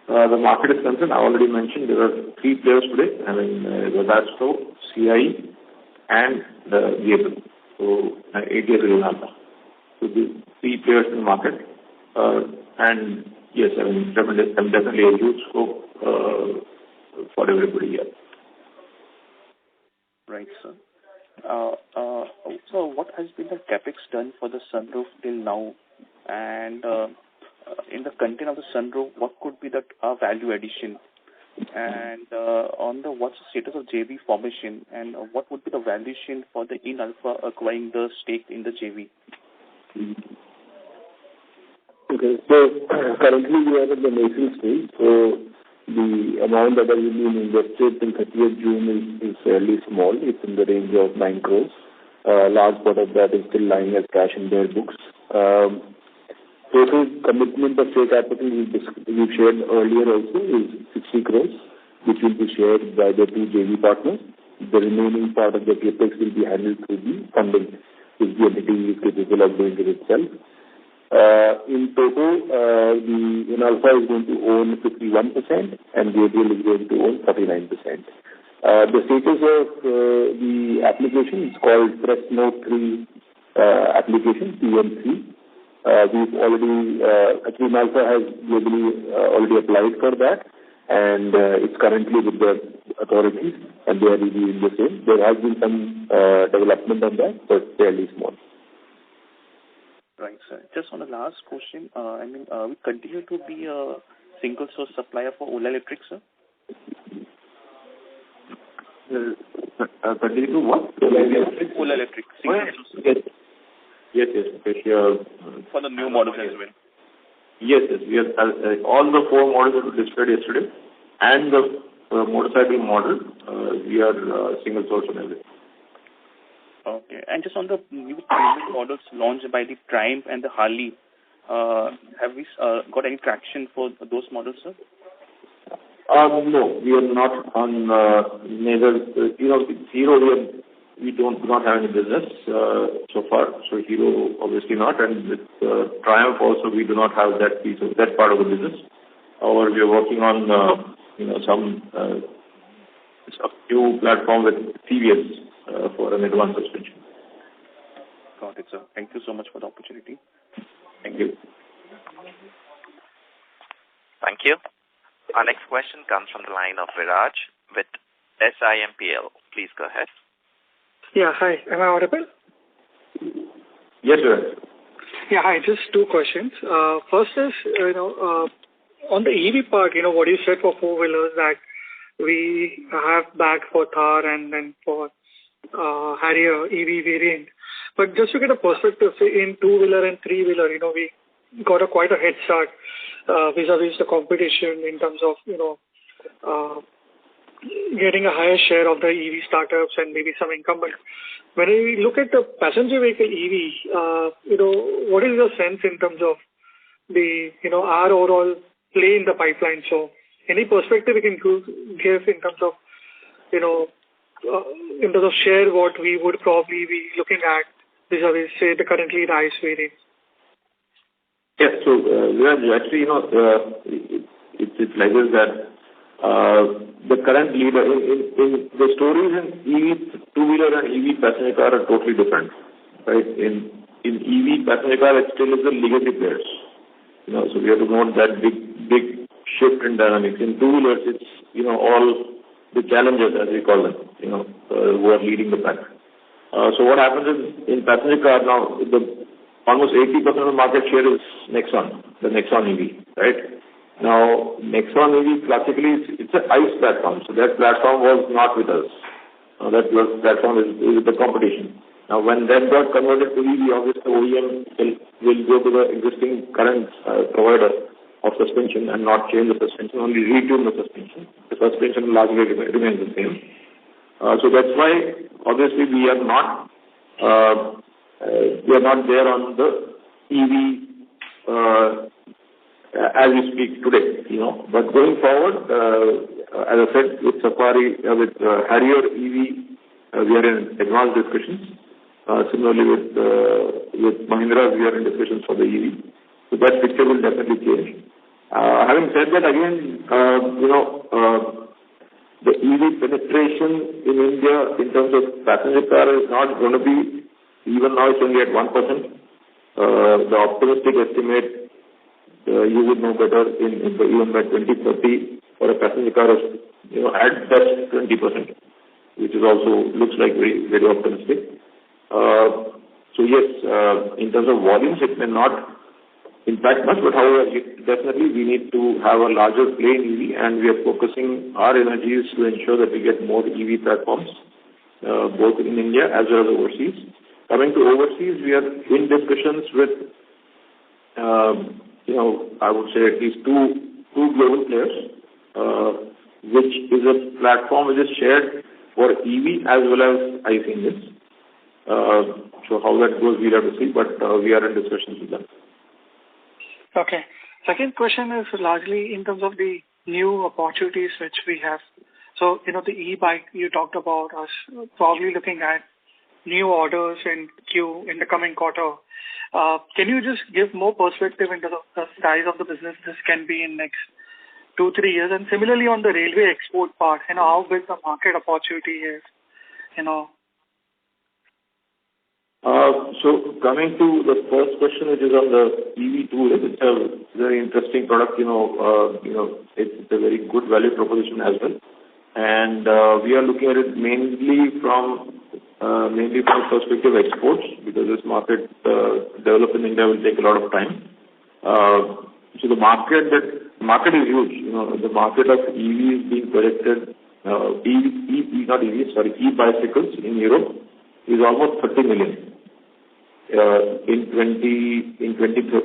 the market is concerned, I already mentioned there are 3 players today. Webasto, CIE, and Gabriel. So ATS and Alpha. So the 3 players in the market. And yes, definitely a huge scope for everybody here. Right, sir. So what has been the capex done for the sunroof till now? And in the content of the sunroof, what could be the value addition? And what's the status of JV formation? And what would be the valuation for the In-Alpha acquiring the stake in the JV? Okay, so currently we are in the nascent stage. So the amount that has been invested till 30th June is fairly small. It's in the range of 9 crores. Large part of that is still lying as cash in their books. Total commitment of share capital we've shared earlier also is 60 crores, which will be shared by the 2 JV partners. The remaining part of the capex will be handled through the funding, which the entity is capable of doing it itself. In total, the In-Alpha is going to own 51% and Gabriel is going to own 49%. The status of the application is called Press Note 3 application, PM3. We've already, In-Alpha has globally already applied for that, and it's currently with the authorities and they are reviewing the same. There has been some development on that, but fairly small. Right, sir. Just on the last question, we continue to be a single source supplier for Ola Electric, sir? Continue to what? Ola Electric. Yes. For the new models as well. Yes. We have all the 4 models that were displayed yesterday, and the motorcycle model. We are single source on everything. Okay. And just on the new premium models launched by the Triumph and the Harley, have we got any traction for those models, sir? No, we are not on neither. Hero, we do not have any business so far. So Hero, obviously not, and with Triumph also, we do not have that piece of that part of the business. However, we are working on some new platform with TVS. For an advanced suspension. Got it, sir. Thank you so much for the opportunity. Thank you. Thank you. Our next question comes from the line of Viraj with SIMPL. Please go ahead. Yeah, hi. Am I audible? Yes, sir. Yeah, hi. Just 2 questions. First is, on the EV part, what you said for 4-wheelers that we have back for Thar and then for Harrier EV variant. But just to get a perspective, say in 2-wheeler and 3-wheeler, we got quite a head start vis-a-vis the competition in terms of, getting a higher share of the EV startups and maybe some incumbent. When we look at the passenger vehicle EV, what is your sense in terms of the, our overall play in the pipeline? So any perspective you can give in terms of, in terms of share what we would probably be looking at vis-a-vis, say, the currently ICE variant? Yes, so actually, it's like this that the current leader in the stories in EV 2-wheeler and EV passenger car are totally different, right? In EV passenger car, it still is the legacy players, so we have to note that big shift in dynamics. In 2-wheelers, it's all the challengers, as we call them, who are leading the pack. So what happens is in passenger car now, almost 80% of the market share is Nexon, the Nexon EV, right? Now, Nexon EV classically it's an ICE platform, so that platform was not with us. That platform is with the competition. Now, when that got converted to EV, obviously the OEM will go to the existing current provider of suspension and not change the suspension, only retune the suspension. The suspension largely remains the same. So that's why, obviously, we are not there on the EV as we speak today, But going forward, as I said, with Safari, with Harrier EV, we are in advanced discussions. Similarly, with Mahindra, we are in discussions for the EV. So that picture will definitely change. Having said that, again, the EV penetration in India in terms of passenger car is not going to be, even now it's only at 1%. The optimistic estimate, you would know better, even by 2030 for a passenger car is, at best 20%, which is also looks like very, very optimistic. So yes, in terms of volumes, it may not impact much, but however, definitely we need to have a larger play in EV, and we are focusing our energies to ensure that we get more EV platforms, both in India as well as overseas. Coming to overseas, we are in discussions with, I would say at least two global players, which is a platform which is shared for EV as well as ICE engines. So how that goes, we'll have to see, but we are in discussions with them. Okay. Second question is largely in terms of the new opportunities which we have. So, the e-bike, you talked about us probably looking at new orders in queue in the coming quarter. Can you just give more perspective into the size of the business this can be in next 2-3 years? And similarly on the railway export part, how big the market opportunity is, So coming to the first question, which is on the EV two-wheeler, it's a very interesting product. It's a very good value proposition as well, and we are looking at it mainly from perspective of exports, because this market develop in India will take a lot of time. So the market is huge. The market of EVs being projected, e-bicycles in Europe is almost 30 million.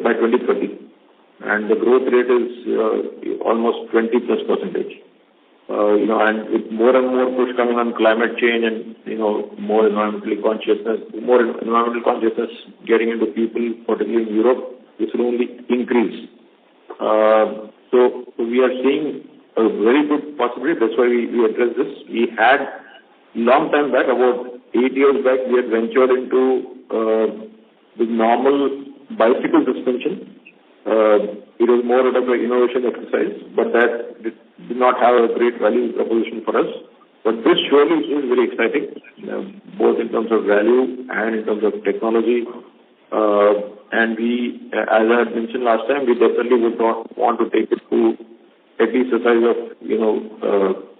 By 2030, and the growth rate is almost 20+%. And with more and more push coming on climate change and more environmental consciousness getting into people, particularly in Europe, this will only increase. So we are seeing a very good possibility. That's why we address this. We had long time back, about 8 years back, we had ventured into the normal bicycle suspension. It was more of an innovation exercise, but that did not have a great value proposition for us. But this surely is very exciting, both in terms of value and in terms of technology. And we, as I had mentioned last time, we definitely would not want to take it to at least the size of,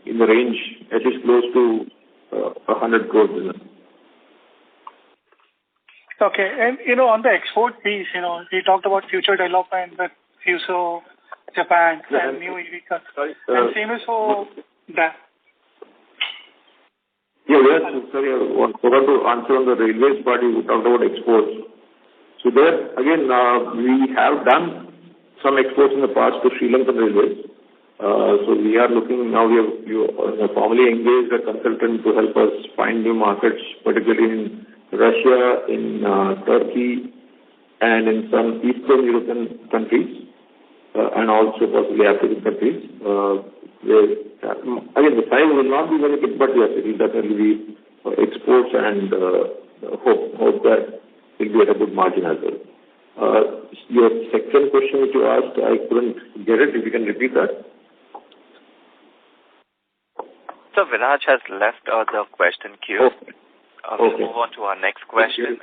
in the range, at least close to 100 crore business. Okay. And, on the export piece, we talked about future development with Fuso, Japan, and new EV cars. And same is for that. Sorry, I forgot to answer on the railways part. You talked about exports. So there, again, we have done some exports in the past to Sri Lankan Railways. So we are looking now, we have formally engaged a consultant to help us find new markets, particularly in Russia, in Turkey, and in some Eastern European countries, and also possibly African countries. Again, the size will not be very big, but yes, it will definitely be exports, and hope that it will be at a good margin as well. Your second question which you asked, I couldn't get it. If you can repeat that. So Viraj has left the question queue. We'll move on to our next question,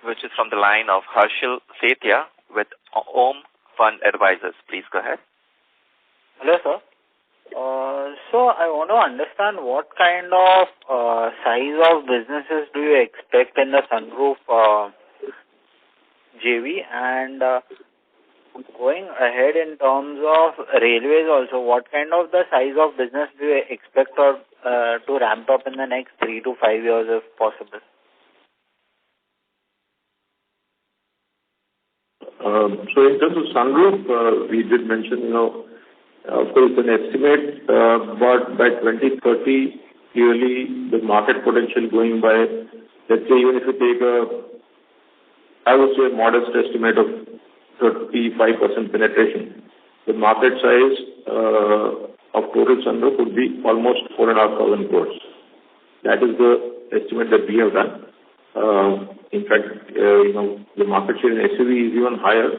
which is from the line of Harshil Sethia with Om Fund Advisors. Please go ahead. Hello, sir. So I want to understand what kind of size of businesses do you expect in the sunroof JV, and going ahead in terms of railways also, what kind of the size of business do you expect to ramp up in the next 3 to 5 years if possible? So in terms of sunroof, we did mention, of course, an estimate, but by 2030, clearly the market potential going by, let's say, even if you take I would say a modest estimate of 35% penetration, the market size of total sunroof would be almost 4,500 crores. That is the estimate that we have done. In fact, the market share in SUV is even higher.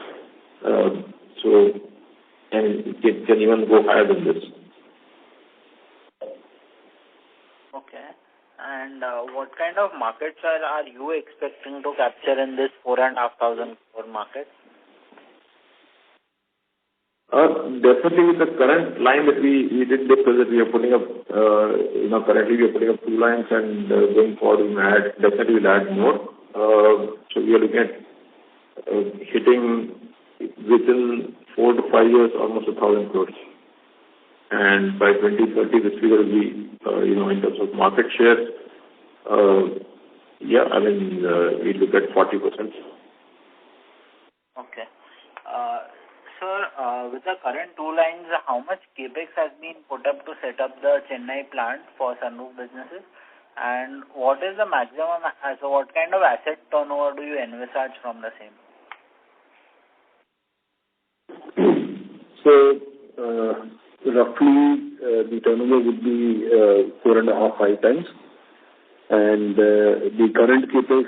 And it can even go higher than this. Okay. And what kind of market share are you expecting to capture in this 4,500 crore market? Definitely with the current line that we did discuss that we are putting up, currently we are putting up 2 lines and going forward definitely we'll add more. So we are looking at hitting within 4 to 5 years almost 1,000 crores. And by 2030 this figure will be, in terms of market share, we look at 40%. Okay. Sir, with the current 2 lines, how much capex has been put up to set up the Chennai plant for sunroof businesses? And what is the maximum, so what kind of asset turnover do you envisage from the same? So, roughly the turnover would be 4.5-5 times. And the current capex,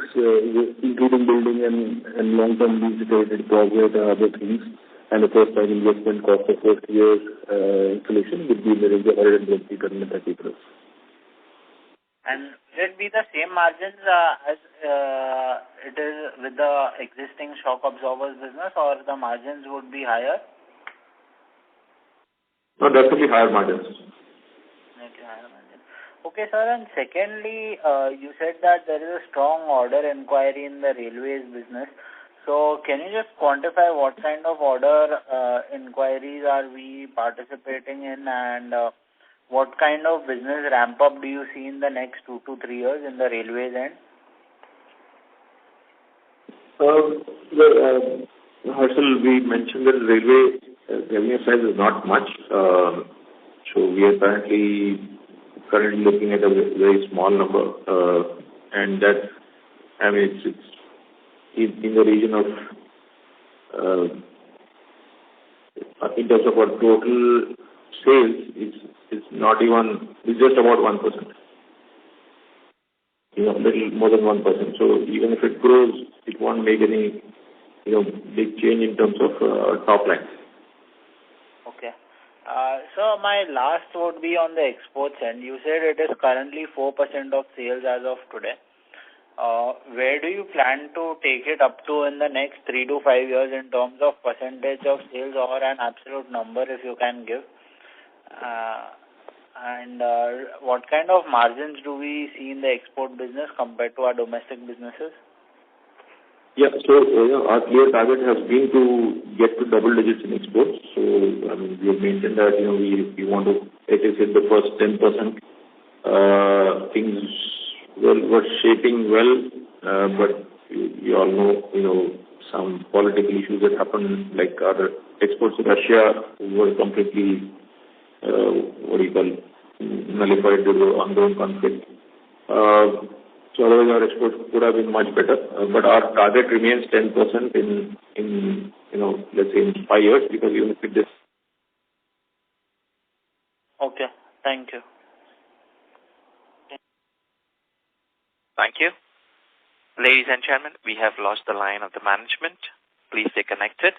including building and long-term lease-related projects and other things, and the first-time investment cost of first year's installation would be in the range of 120-130 crores. And will it be the same margins as it is with the existing shock absorbers business, or the margins would be higher? No, definitely higher margins. Okay, higher margins. Okay, sir. And secondly, you said that there is a strong order inquiry in the railways business. So can you just quantify what kind of order inquiries are we participating in, and what kind of business ramp-up do you see in the next 2 to 3 years in the railways end? Harshal, we mentioned that railway revenue size is not much. So we are currently looking at a very small number. And that, it's in the region of, in terms of our total sales, it's not even, it's just about 1%. Little more than 1%. So even if it grows, it won't make any, big change in terms of top line. Okay. So my last would be on the exports end. You said it is currently 4% of sales as of today. Where do you plan to take it up to in the next 3 to 5 years in terms of percentage of sales, or an absolute number if you can give? And what kind of margins do we see in the export business compared to our domestic businesses? Yeah, so our clear target has been to get to double digits in exports. So we have mentioned that we want to at least hit the first 10%. Things were shaping well, but you all know some political issues that happened, like our exports to Russia were completely nullified due to ongoing conflict. So otherwise our exports could have been much better. But our target remains 10% in let's say in 5 years, because even if it is. Okay, thank you. Thank you. Ladies and gentlemen, we have lost the line of the management. Please stay connected.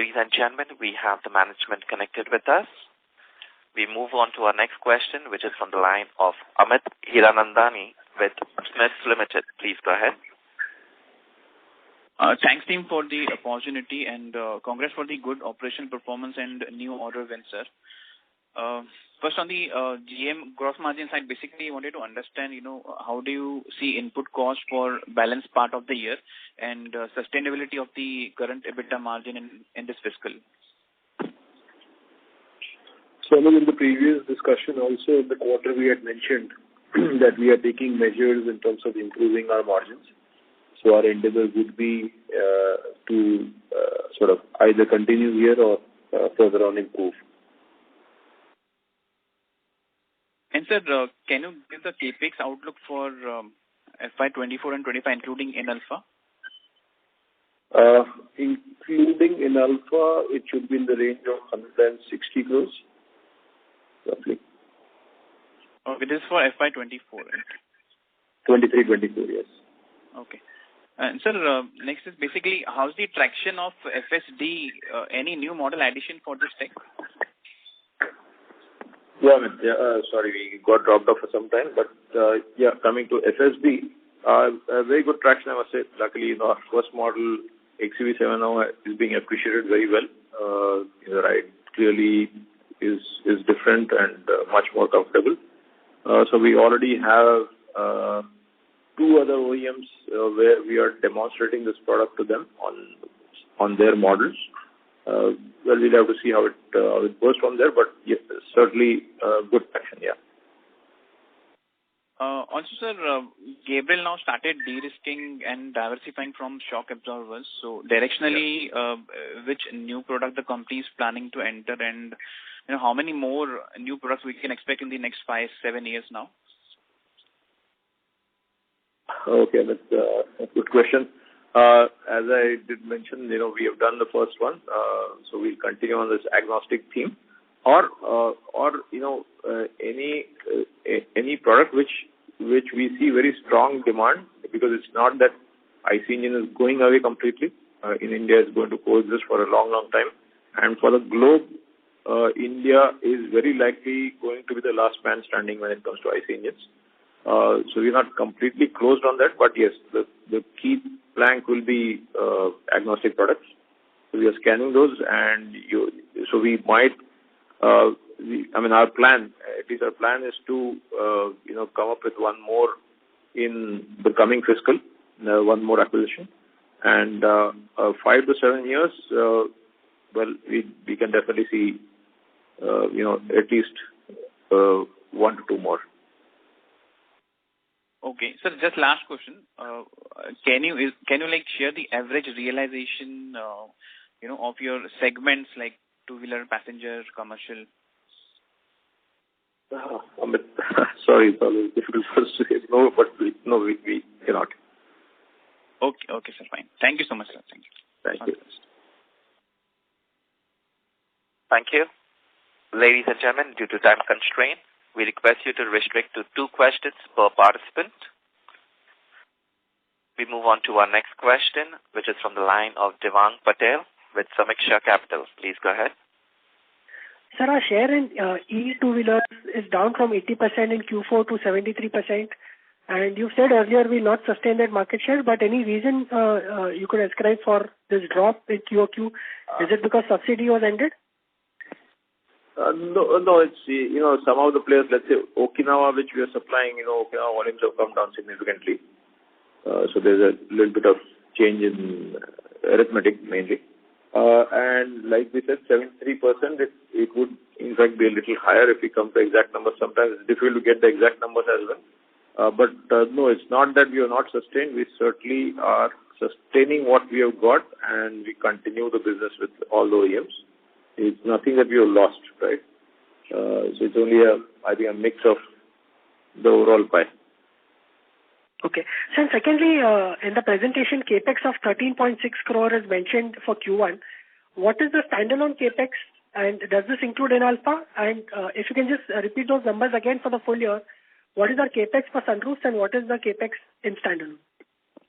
Ladies and gentlemen, we have the management connected with us. We move on to our next question, which is from the line of Amit Hiranandani with Smiths Limited. Please go ahead. Thanks, team, for the opportunity, and congrats for the good operational performance and new order wins, sir. First, on the GM gross margin side, basically, I wanted to understand, how do you see input cost for balance part of the year and sustainability of the current EBITDA margin in this fiscal? So, in the previous discussion, also in the quarter, we had mentioned that we are taking measures in terms of improving our margins. So our endeavor would be to sort of either continue here or further on improve. And sir, can you give the capex outlook for FY24 and 25, including in Alpha? Including in Alpha, it should be in the range of 160 crores, roughly. Okay, this is for FY24, right? 23-24, yes. Okay. And sir, next is basically, how's the traction of FSD? Any new model addition for this tech? Yeah, sorry, we got dropped off for some time, but coming to FSD, a very good traction, I must say. Luckily, our first model, XUV700, is being appreciated very well. The ride clearly is different and much more comfortable. So we already have two other OEMs where we are demonstrating this product to them on their models. Well, we'll have to see how it goes from there, but yes, certainly good traction, yeah. Also, sir, Gabriel now started de-risking and diversifying from shock absorbers. So directionally, which new product the company is planning to enter, and how many more new products we can expect in the next 5-7 years now? Okay, that's a good question. As I did mention, we have done the first one, so we'll continue on this agnostic theme, or any product which we see very strong demand, because it's not that IC engine is going away completely. In India, it's going to coexist for a long, long time, and for the globe, India is very likely going to be the last man standing when it comes to IC engines. So we're not completely closed on that, but yes, the key plank will be agnostic products. So we are scanning those, and so we might. Our plan, at least our plan, is to come up with one more in the coming fiscal, one more acquisition, and 5 to 7 years. Well, we can definitely see at least 1 to 2 more. Okay, sir. Just last question. Can you share the average realization, of your segments like two-wheeler, passenger, commercial? Sorry, it's always difficult for us to say no, but we cannot. Okay, sir. Fine. Thank you so much, sir. Thank you. Thank you. Ladies and gentlemen, due to time constraint, we request you to restrict to 2 questions per participant. We move on to our next question, which is from the line of Devang Patel with Samiksha Capital. Please go ahead. Sir, our share in e-two-wheelers is down from 80% in Q4 to 73%. And you said earlier we'll not sustain that market share, but any reason you could ascribe for this drop in QOQ? Is it because subsidy was ended? No, it's, some of the players, let's say Okinawa, which we are supplying, Okinawa volumes have come down significantly. So there's a little bit of change in arithmetic mainly. And like we said, 73%, it would in fact be a little higher if we come to exact numbers. Sometimes it's difficult to get the exact numbers as well. But no, it's not that we are not sustained. We certainly are sustaining what we have got, and we continue the business with all the OEMs. It's nothing that we have lost, right? So it's only I think a mix of the overall pie. Okay. So secondly, in the presentation, capex of 13.6 crore is mentioned for Q1. What is the standalone capex, and does this include in Alpha? And if you can just repeat those numbers again for the full year, what is our capex for sunroofs and what is the capex in standalone?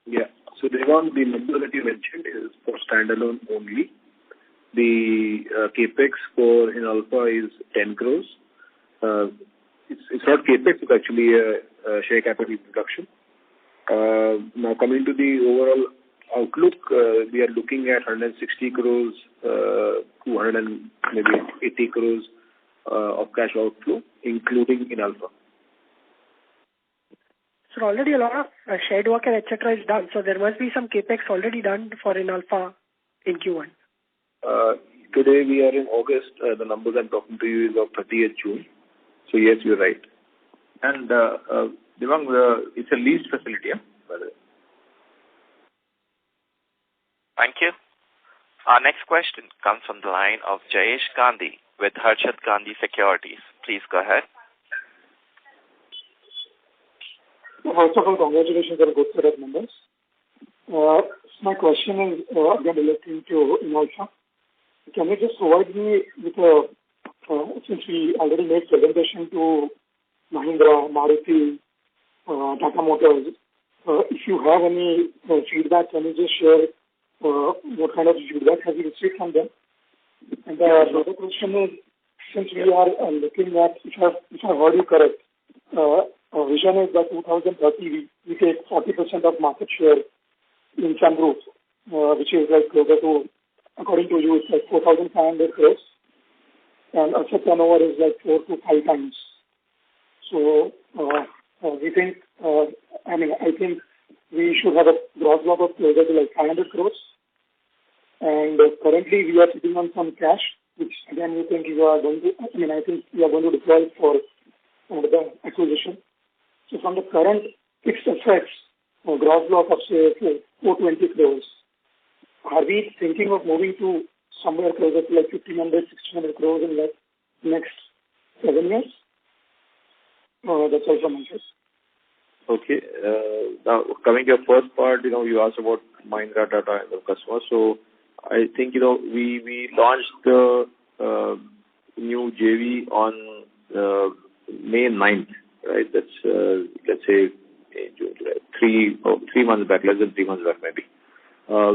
Yeah. So the number that you mentioned is for standalone only. the capex for in Alpha is 10 crores. It's not capex, it's actually a share capital introduction. Now coming to the overall outlook, we are looking at 160 crores, 280 crores of cash outflow, including in Alpha. So already a lot of shared work and etc. is done. So there must be some capex already done for in Alpha in Q1. Today we are in August. The numbers I'm talking to you is of 30th June. So yes, you're right. And Devang, it's a leased facility, by the way. Thank you. Our next question comes from the line of Jayesh Gandhi with Harshad Gandhi Securities. Please go ahead. First of all, congratulations on a good set of numbers. My question is again relating to Alpha. Can you just provide me with since we already made presentation to Mahindra, Maruti, Tata Motors, if you have any feedback, can you just share what kind of feedback have you received from them? And the other question is, since we are looking at, if I heard you correct, our vision is that 2030 we take 40% of market share in sunroof, which is like closer to, according to you, it's like 4,500 crores, and asset turnover is like 4 to 5 times. So we think, I think we should have a gross block of closer to like 500 crores. And currently we are sitting on some cash, which again we think you are going to, I think we are going to deploy for the acquisition. So from the current fixed assets, gross block of say 420 crores, are we thinking of moving to somewhere closer to like 1,500, 1,600 crores in the next 7 years? That's all from my side. Okay. Now, coming to your first part, you asked about Mahindra, Tata, and the customers. So, I think, we launched the new JV on May 9th, right? That's, let's say, June, July, 3 months back, less than 3 months back maybe.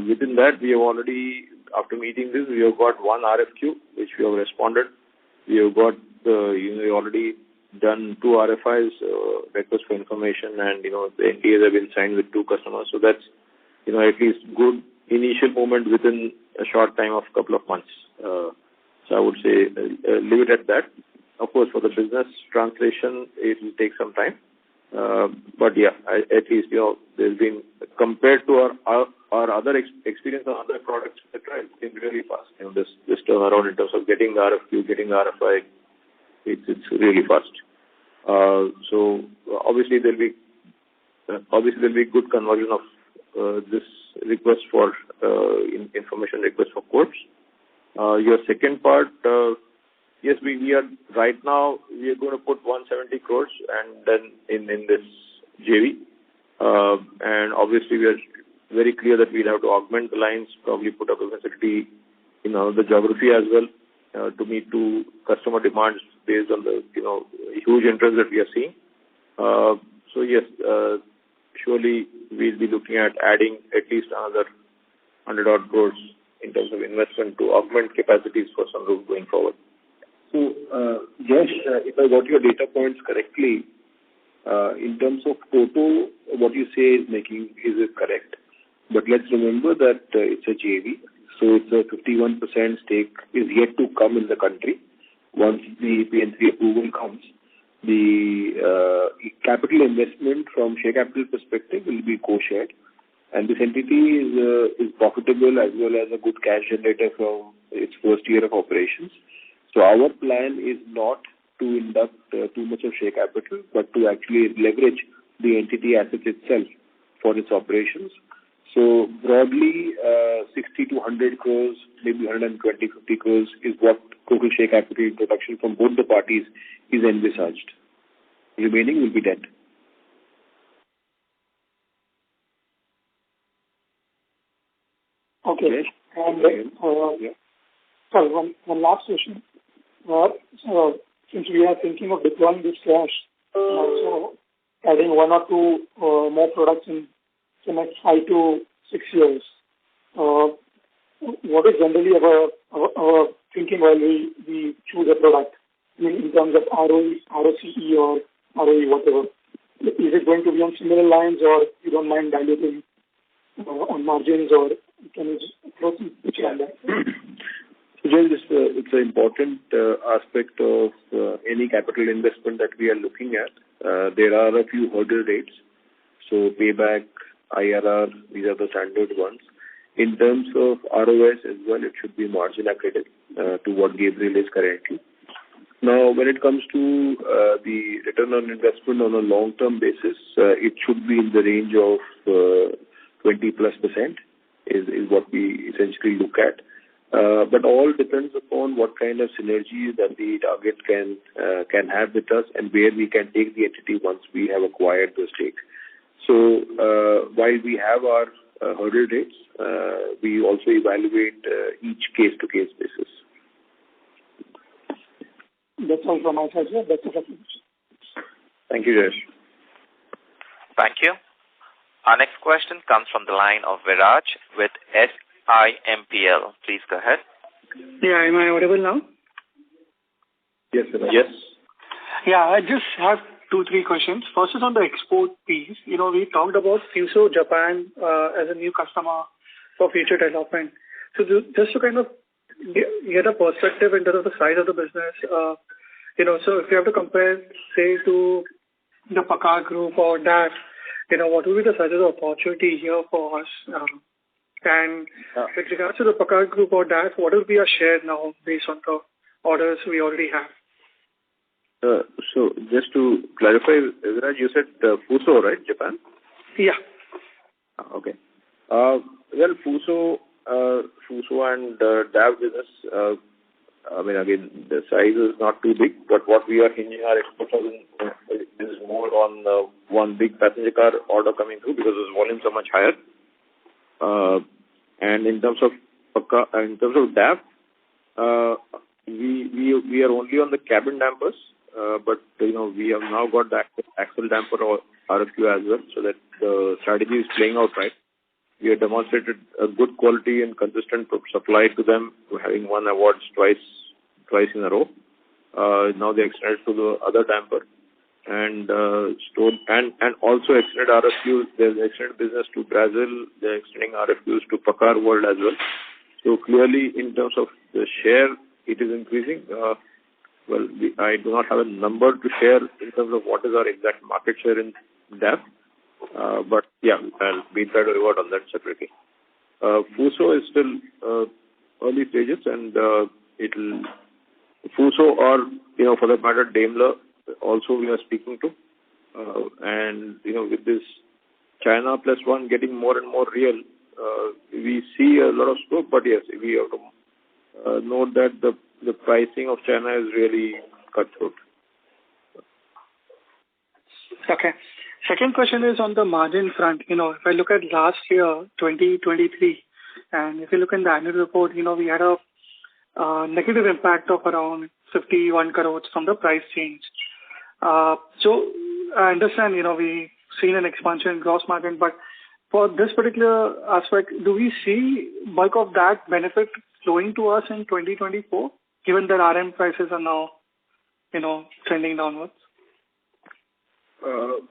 Within that, we have already, after meeting this, we have got one RFQ, which we have responded. We have got, already done 2 RFIs, request for information, and, the NDAs have been signed with 2 customers. So that's, at least good initial moment within a short time of a couple of months. So I would say leave it at that. Of course, for the business translation, it will take some time. But yeah, at least, there's been, compared to our other experience on other products, etc., it's been really fast. This turnaround in terms of getting the RFQ, getting the RFI, it's really fast. So obviously there'll be good conversion of this request for information request for quotes. Your second part, yes, we are right now we are going to put 170 crores and then in this JV, and obviously we are very clear that we'll have to augment the lines, probably put up a facility in the geography as well to meet to customer demands based on the huge interest that we are seeing. So yes, surely we'll be looking at adding at least another 100 odd crores in terms of investment to augment capacities for sunroof going forward. So, Yash, if I got your data points correctly, in terms of total, what you say is correct. But let's remember that it's a JV, so it's a 51% stake is yet to come in the country. Once the PN3 approval comes, the capital investment from share capital perspective will be co-shared, and this entity is profitable as well as a good cash generator from its first year of operations. So our plan is not to induct too much of share capital, but to actually leverage the entity assets itself for its operations. So broadly, 60 to 100 crores, maybe 120, 50 crores is what total share capital introduction from both the parties is envisaged. Remaining will be debt. Okay. Yes. And sorry, one last question. So since we are thinking of deploying this cash, also adding 1 or 2 more products in the next 5 to 6 years, what is generally our thinking while we choose a product? I mean, in terms of ROE, ROCE or ROE, whatever. Is it going to be on similar lines, or you don't mind diluting on margins, or can you just throw some picture on that? It's an important aspect of any capital investment that we are looking at. There are a few hurdle rates. So payback, IRR, these are the standard ones. In terms of ROS as well, it should be margin accretive to what Gabriel is currently. Now, when it comes to the return on investment on a long-term basis, it should be in the range of 20+% is what we essentially look at. But all depends upon what kind of synergies that the target can have with us and where we can take the entity once we have acquired the stake. So while we have our hurdle rates, we also evaluate each case-to-case basis. That's all from my side, sir. That's all. Thank you, Jayesh. Thank you. Our next question comes from the line of Viraj with SIMPL. Please go ahead. Yeah, am I audible now? Yes, Viraj. Yes. Yeah, I just have 2-3 questions. First is on the export piece. We talked about Fuso Japan as a new customer for future development. So just to kind of get a perspective in terms of the size of the business, so if you have to compare, say, to the Pakar Group or DAF, what will be the size of the opportunity here for us? And with regards to the Pakar Group or DAF, what will be our share now based on the orders we already have? So just to clarify, Viraj, you said Fuso, right, Japan? Yeah. Okay. Well, Fuso and DAF business, I mean, again, the size is not too big, but what we are hinging our exports on is more on one big passenger car order coming through because those volumes are much higher. And in terms of DAF, we are only on the cabin dampers, but we have now got the axle damper or RFQ as well, so that the strategy is playing out right. We have demonstrated a good quality and consistent supply to them, having won awards twice in a row. Now they extended to the other damper and also extended RFQs. There's extended business to Brazil. They're extending RFQs to Pakar World as well. So clearly, in terms of the share, it is increasing. I do not have a number to share in terms of what is our exact market share in DAF. But yeah, we'll try to revert on that separately. Fuso is still early stages, and Fuso or for that matter Daimler also we are speaking to, and with this China plus one getting more and more real, we see a lot of scope. But yes, we have to note that the pricing of China is really cutthroat. Okay. Second question is on the margin front. If I look at last year, 2023, and if you look in the annual report, we had a negative impact of around 51 crores from the price change. So I understand, we've seen an expansion in gross margin, but for this particular aspect, do we see bulk of that benefit flowing to us in 2024, given that RM prices are now, trending downwards?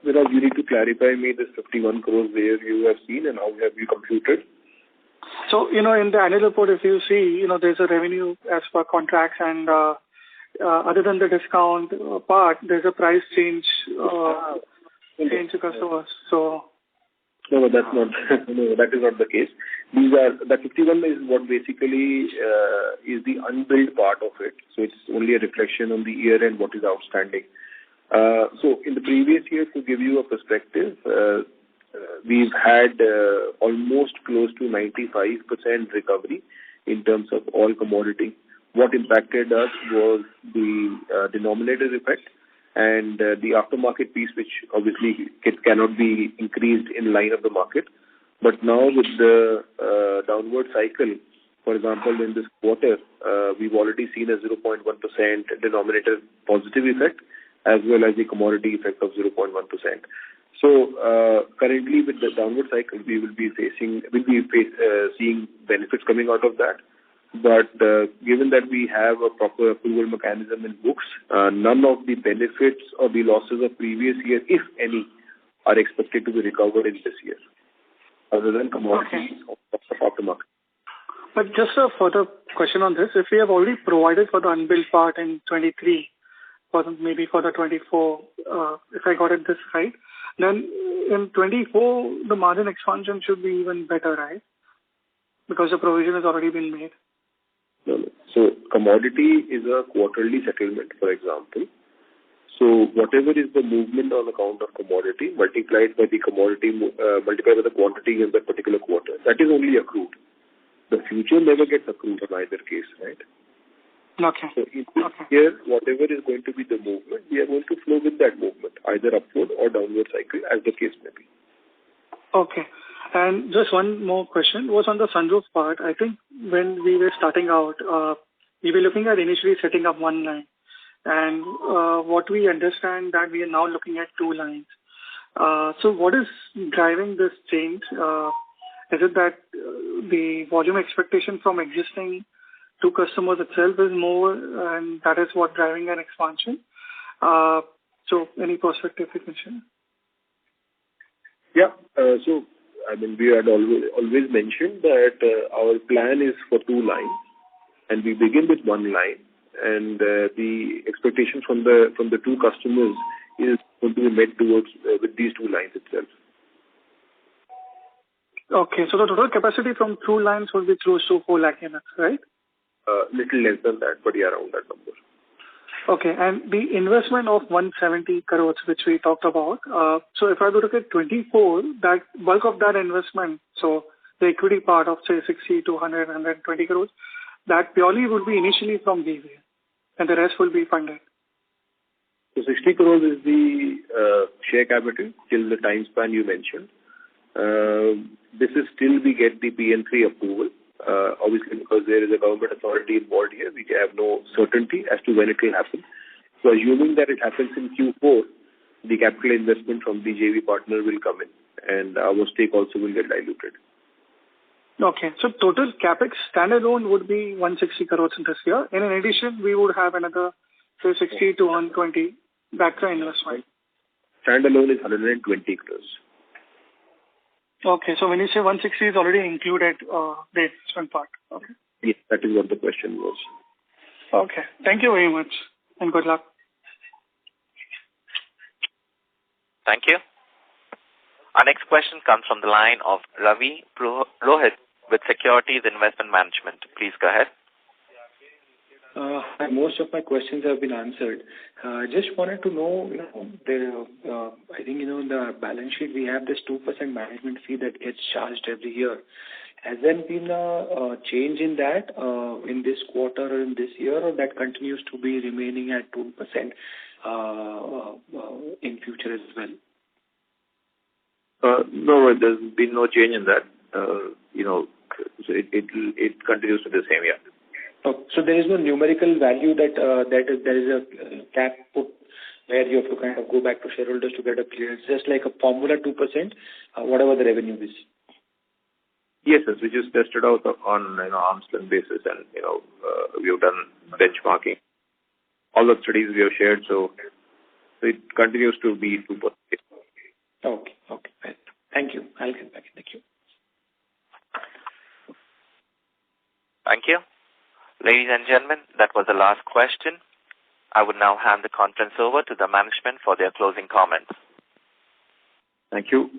Viraj, you need to clarify me this 51 crores where you have seen and how have you computed? So, in the annual report, if you see, there's a revenue as per contracts and other than the discount part, there's a price change to customers. So No, that's not. No, that is not the case. The 51 is what basically is the unbilled part of it. So it's only a reflection on the year end what is outstanding. So in the previous years, to give you a perspective, we've had almost close to 95% recovery in terms of all commodity. What impacted us was the denominator effect and the aftermarket piece, which obviously it cannot be increased in line of the market. But now with the downward cycle, for example, in this quarter, we've already seen a 0.1% denominator positive effect, as well as the commodity effect of 0.1%. So currently with the downward cycle, we will be seeing benefits coming out of that. But given that we have a proper approval mechanism in books, none of the benefits or the losses of previous year, if any, are expected to be recovered in this year, other than commodities of aftermarket. But just a further question on this. If we have already provided for the unbilled part in 23, maybe for the 24, if I got it this right, then in 24, the margin expansion should be even better, right? Because the provision has already been made. No. So commodity is a quarterly settlement, for example. So whatever is the movement on account of commodity multiplied by the quantity in that particular quarter, that is only accrued. The future never gets accrued in either case, right? Okay. So in this year, whatever is going to be the movement, we are going to flow with that movement, either upward or downward cycle, as the case may be. Okay. And just one more question was on the sunroof part. I think when we were starting out, we were looking at initially setting up one line. And what we understand that we are now looking at two lines. So what is driving this change? Is it that the volume expectation from existing two customers itself is more, and that is what driving an expansion? So any perspective you can share? Yeah. So, I mean, we had always mentioned that our plan is for two lines, and we begin with one line, and the expectation from the two customers is going to be met towards with these two lines itself. Okay, so the total capacity from two lines will be close to 4 lakh units, right? Little less than that, but yeah, around that number. Okay, and the investment of 170 crores, which we talked about, so if I look at 24, that bulk of that investment, so the equity part of say 60 to 100, 120 crores, that purely would be initially from GVA, and the rest will be funded. So 60 crores is the share capital till the time span you mentioned. This is still we get the PN3 approval. Obviously, because there is a government authority involved here, we have no certainty as to when it will happen. So assuming that it happens in Q4, the capital investment from the JV partner will come in, and our stake also will get diluted. Okay, so total capex standalone would be 160 crores in this year. And in addition, we would have another, say, 60 to 120. That's the investment. Standalone is 120 crores. Okay, so when you say 160 is already included, the investment part. Okay. Yes, that is what the question was. Okay, thank you very much, and good luck. Thank you. Our next question comes from the line of Ravi Rohit with Securities Investment Management. Please go ahead. Most of my questions have been answered. Just wanted to know, I think, in the balance sheet we have this 2% management fee that gets charged every year. Has there been a change in that in this quarter or in this year, or that continues to be remaining at 2% in future as well? No, there's been no change in that. So it continues to be the same, yeah. Oh, so there is no numerical value that there is a cap put where you have to kind of go back to shareholders to get a clearance. Just like a formula 2%, whatever the revenue is. Yes, we just tested out on arm's length basis, and we have done benchmarking. All the studies we have shared, so it continues to be 2%. Okay. Thank you. I'll get back in the queue. Thank you. Ladies and gentlemen, that was the last question. I would now hand the conference over to the management for their closing comments. Thank you.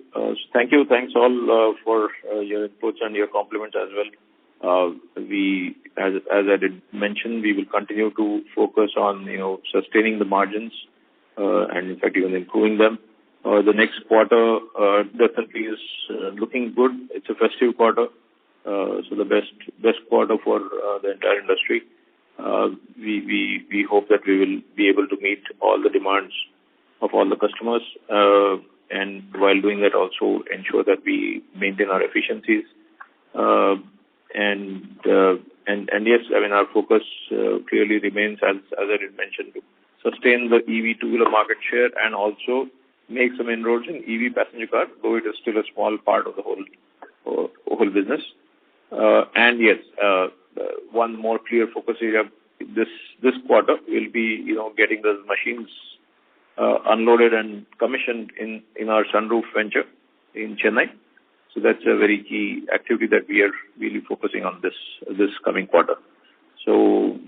Thanks all for your inputs and your compliments as well. As I did mention, we will continue to focus on sustaining the margins and in fact even improving them. The next quarter definitely is looking good. It's a festive quarter, so the best quarter for the entire industry. We hope that we will be able to meet all the demands of all the customers, and while doing that also ensure that we maintain our efficiencies. And yes, I mean our focus clearly remains as I did mention to sustain the EV two-wheeler market share and also make some inroads in EV passenger car, though it is still a small part of the whole business. And yes, one more clear focus area this quarter will be, getting those machines unloaded and commissioned in our sunroof venture in Chennai. So that's a very key activity that we are really focusing on this coming quarter. So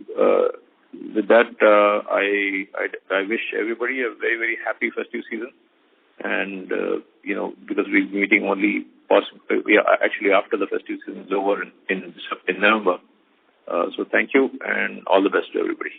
with that, I wish everybody a very, very happy festive season. And, because we'll be meeting only actually after the festive season is over in November. So thank you and all the best to everybody.